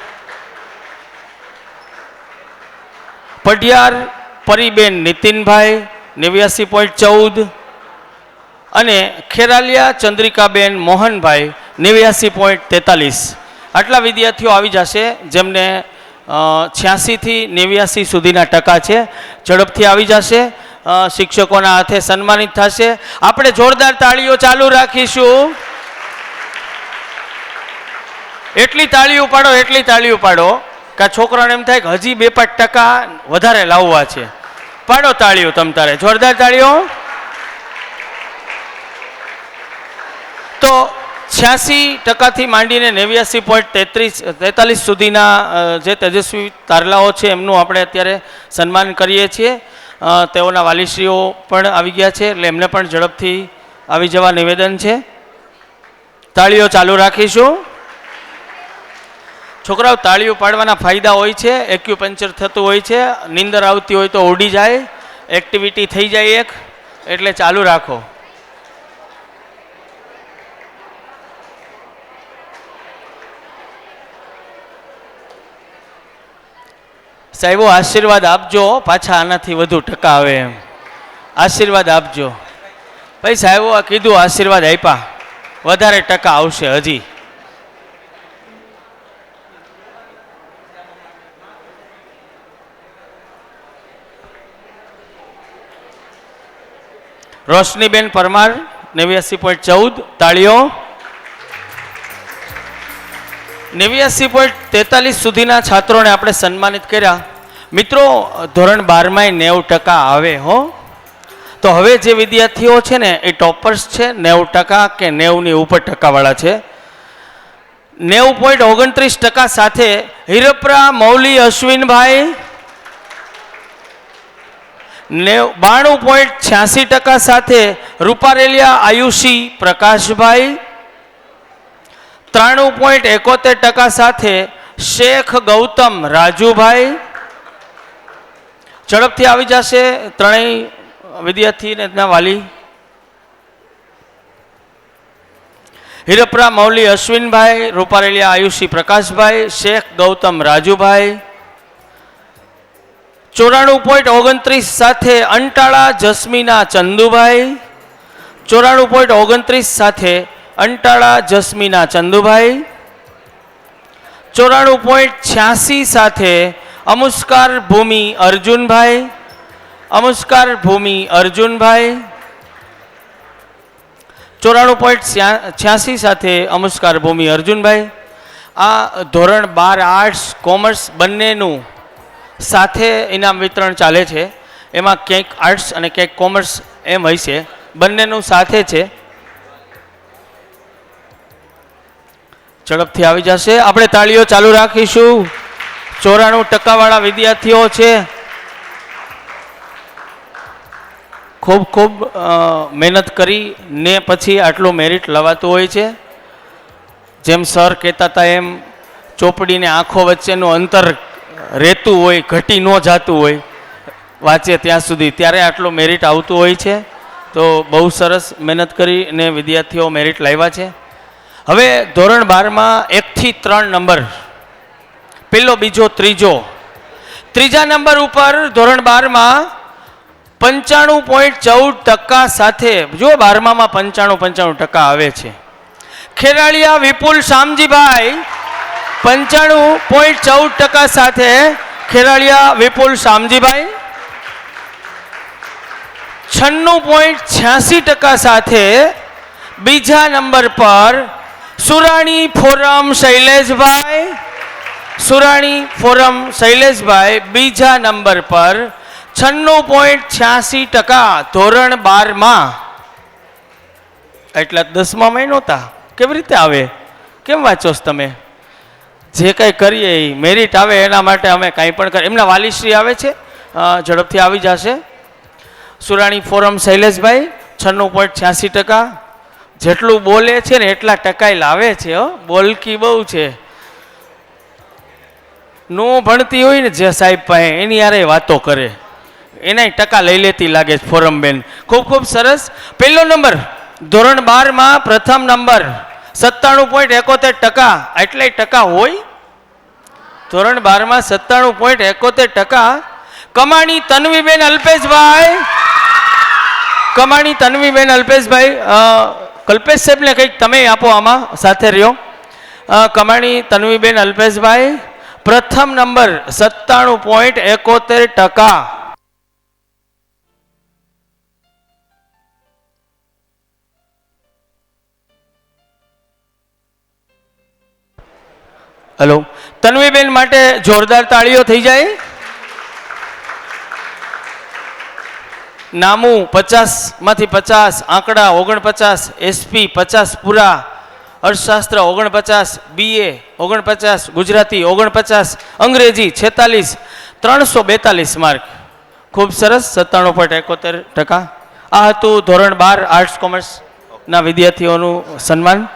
પઢિયાર પરીબેન નીતિનભાઈ 89.14 અને ખેરાલિયા ચંદ્રિકાબેન મોહનભાઈ 89.43. આટલા વિદ્યાર્થીઓ આવી જશે જેમને 86 થી 89 સુધીના ટકા છે. ઝડપથી આવી જશે, શિક્ષકોના હાથે સન્માનિત થશે. આપણે જોરદાર તાળીઓ ચાલુ રાખીશું. એટલી તાળીઓ પાડો, એટલી તાળીઓ પાડો કે છોકરાને એમ થાય કે હજી 2-5% વધારે લાવવા છે. પાડો તાળીઓ તમ તારે, જોરદાર તાળીઓ. તો 86%થી માંડીને 89.43 સુધીના જે તેજસ્વી તારલાઓ છે એમનું આપણે અત્યારે સન્માન કરીએ છીએ. તેઓના વાલીશ્રીઓ પણ આવી ગયા છે એટલે એમને પણ ઝડપથી આવી જવા નિવેદન છે. તાળીઓ ચાલુ રાખીશું. છોકરાઓ, તાળીઓ પાડવાના ફાયદા હોય છે. એક્યુપંચર થતું હોય છે, નીંદર આવતી હોય તો ઉડી જાય, એક્ટિવિટી થઈ જાય એક, એટલે ચાલુ રાખો. સાહેબો આશીર્વાદ આપજો, પાછા આનાથી વધુ ટકા આવે એમ આશીર્વાદ આપજો. ભાઈ સાહેબો આ કીધું, આશીર્વાદ આપ્યા, વધારે ટકા આવશે હજી. રોશનીબેન પરમાર 89.14, તાળીઓ. 89.43 સુધીના છાત્રોને આપણે સન્માનિત કર્યા. મિત્રો, ધોરણ 12માં 90% આવે હો. તો હવે જે વિદ્યાર્થીઓ છે ને એ ટોપર્સ છે, 90% કે 90ની ઉપર ટકાવાળા છે. 90.29% સાથે હિરપરા મૌલી અશ્વિનભાઈ, 92.86% સાથે રૂપારેલિયા આયુષી પ્રકાશભાઈ, 93.71% સાથે શેખ ગૌતમ રાજુભાઈ. ઝડપથી આવી જશે ત્રણેય વિદ્યાર્થી અને વાલી. હિરપરા મૌલી અશ્વિનભાઈ, રૂપારેલિયા આયુષી પ્રકાશભાઈ, શેખ ગૌતમ રાજુભાઈ. 94.29 સાથે અંટાળા જસ્મીના ચંદુભાઈ. 94.29 સાથે અંટાળા જસ્મીના ચંદુભાઈ. 94.86 સાથે અમુસ્કાર ભૂમિ અર્જુનભાઈ. અમુસ્કાર ભૂમિ અર્જુનભાઈ. 94.86 સાથે અમુસ્કાર ભૂમિ અર્જુનભાઈ. આ ધોરણ 12 આર્ટ્સ કોમર્સ બંનેનું સાથે ઇનામ વિતરણ ચાલે છે. એમાં ક્યાંક આર્ટ્સ અને ક્યાંક કોમર્સ એમ હોય છે, બંનેનું સાથે છે. ઝડપથી આવી જશે. આપણે તાળીઓ ચાલુ રાખીશું. 94% વાળા વિદ્યાર્થીઓ છે. ખૂબ ખૂબ મહેનત કરી ને પછી આટલું મેરિટ લવાતું હોય છે. જેમ સર કહેતા હતા એમ ચોપડીને આંખો વચ્ચેનું અંતર રહેતું હોય, ઘટી ન જાતું હોય વાંચે ત્યાં સુધી, ત્યારે આટલું મેરિટ આવતું હોય છે. તો બહુ સરસ મહેનત કરીને વિદ્યાર્થીઓ મેરિટ લાવ્યા છે. હવે ધોરણ 12માં 1 થી 3 નંબર, પહેલો, બીજો, ત્રીજો. ત્રીજા નંબર ઉપર ધોરણ 12માં 95.14% સાથે, જો 12માં 95% આવે છે. ખેરાળિયા વિપુલ શામજીભાઈ 95.14% સાથે ખેરાળિયા વિપુલ શામજીભાઈ. 96.86% સાથે બીજા નંબર પર સુરાણી ફોરમ શૈલેષભાઈ. સુરાણી ફોરમ શૈલેષભાઈ બીજા નંબર પર 96.86% ધોરણ 12માં. એટલા 10માં નહોતા, કેવી રીતે આવે? કેમ વાંચો છો તમે? જે કંઈ કરીએ એ મેરિટ આવે એના માટે અમે કાંઈ પણ કરીએ. એમના વાલીશ્રી આવે છે, ઝડપથી આવી જશે. સુરાણી ફોરમ શૈલેષભાઈ 96.86%. જેટલું બોલે છે ને એટલા ટકાય લાવે છે. બોલકી બહુ છે. નો ભણતી હોય ને જે સાહેબ પાસે, એની યારે વાતો કરે, એના ટકા લઈ લેતી લાગે છે ફોરમ બેન. ખૂબ ખૂબ સરસ. પહેલો નંબર ધોરણ 12માં પ્રથમ નંબર 97.71%. એટલે ટકા હોય ધોરણ 12માં 97.71%. કમાણી તન્વીબેન અલ્પેશભાઈ. કમાણી તન્વીબેન અલ્પેશભાઈ. કલ્પેશ સાહેબને કંઈક તમે આપો આમાં, સાથે રહ્યો. કમાણી તન્વીબેન અલ્પેશભાઈ પ્રથમ નંબર 97.71%. હેલો, તન્વીબેન માટે જોરદાર તાળીઓ થઈ જાય. નામું 50માંથી 50, આંકડા 49, એસપી 50 પૂરા, અર્થશાસ્ત્ર 49, BA 49, ગુજરાતી 49, અંગ્રેજી 46, 342 માર્ક. ખૂબ સરસ, 97.71%. આ હતું ધોરણ 12 આર્ટ્સ કોમર્સના વિદ્યાર્થીઓનું સન્માન.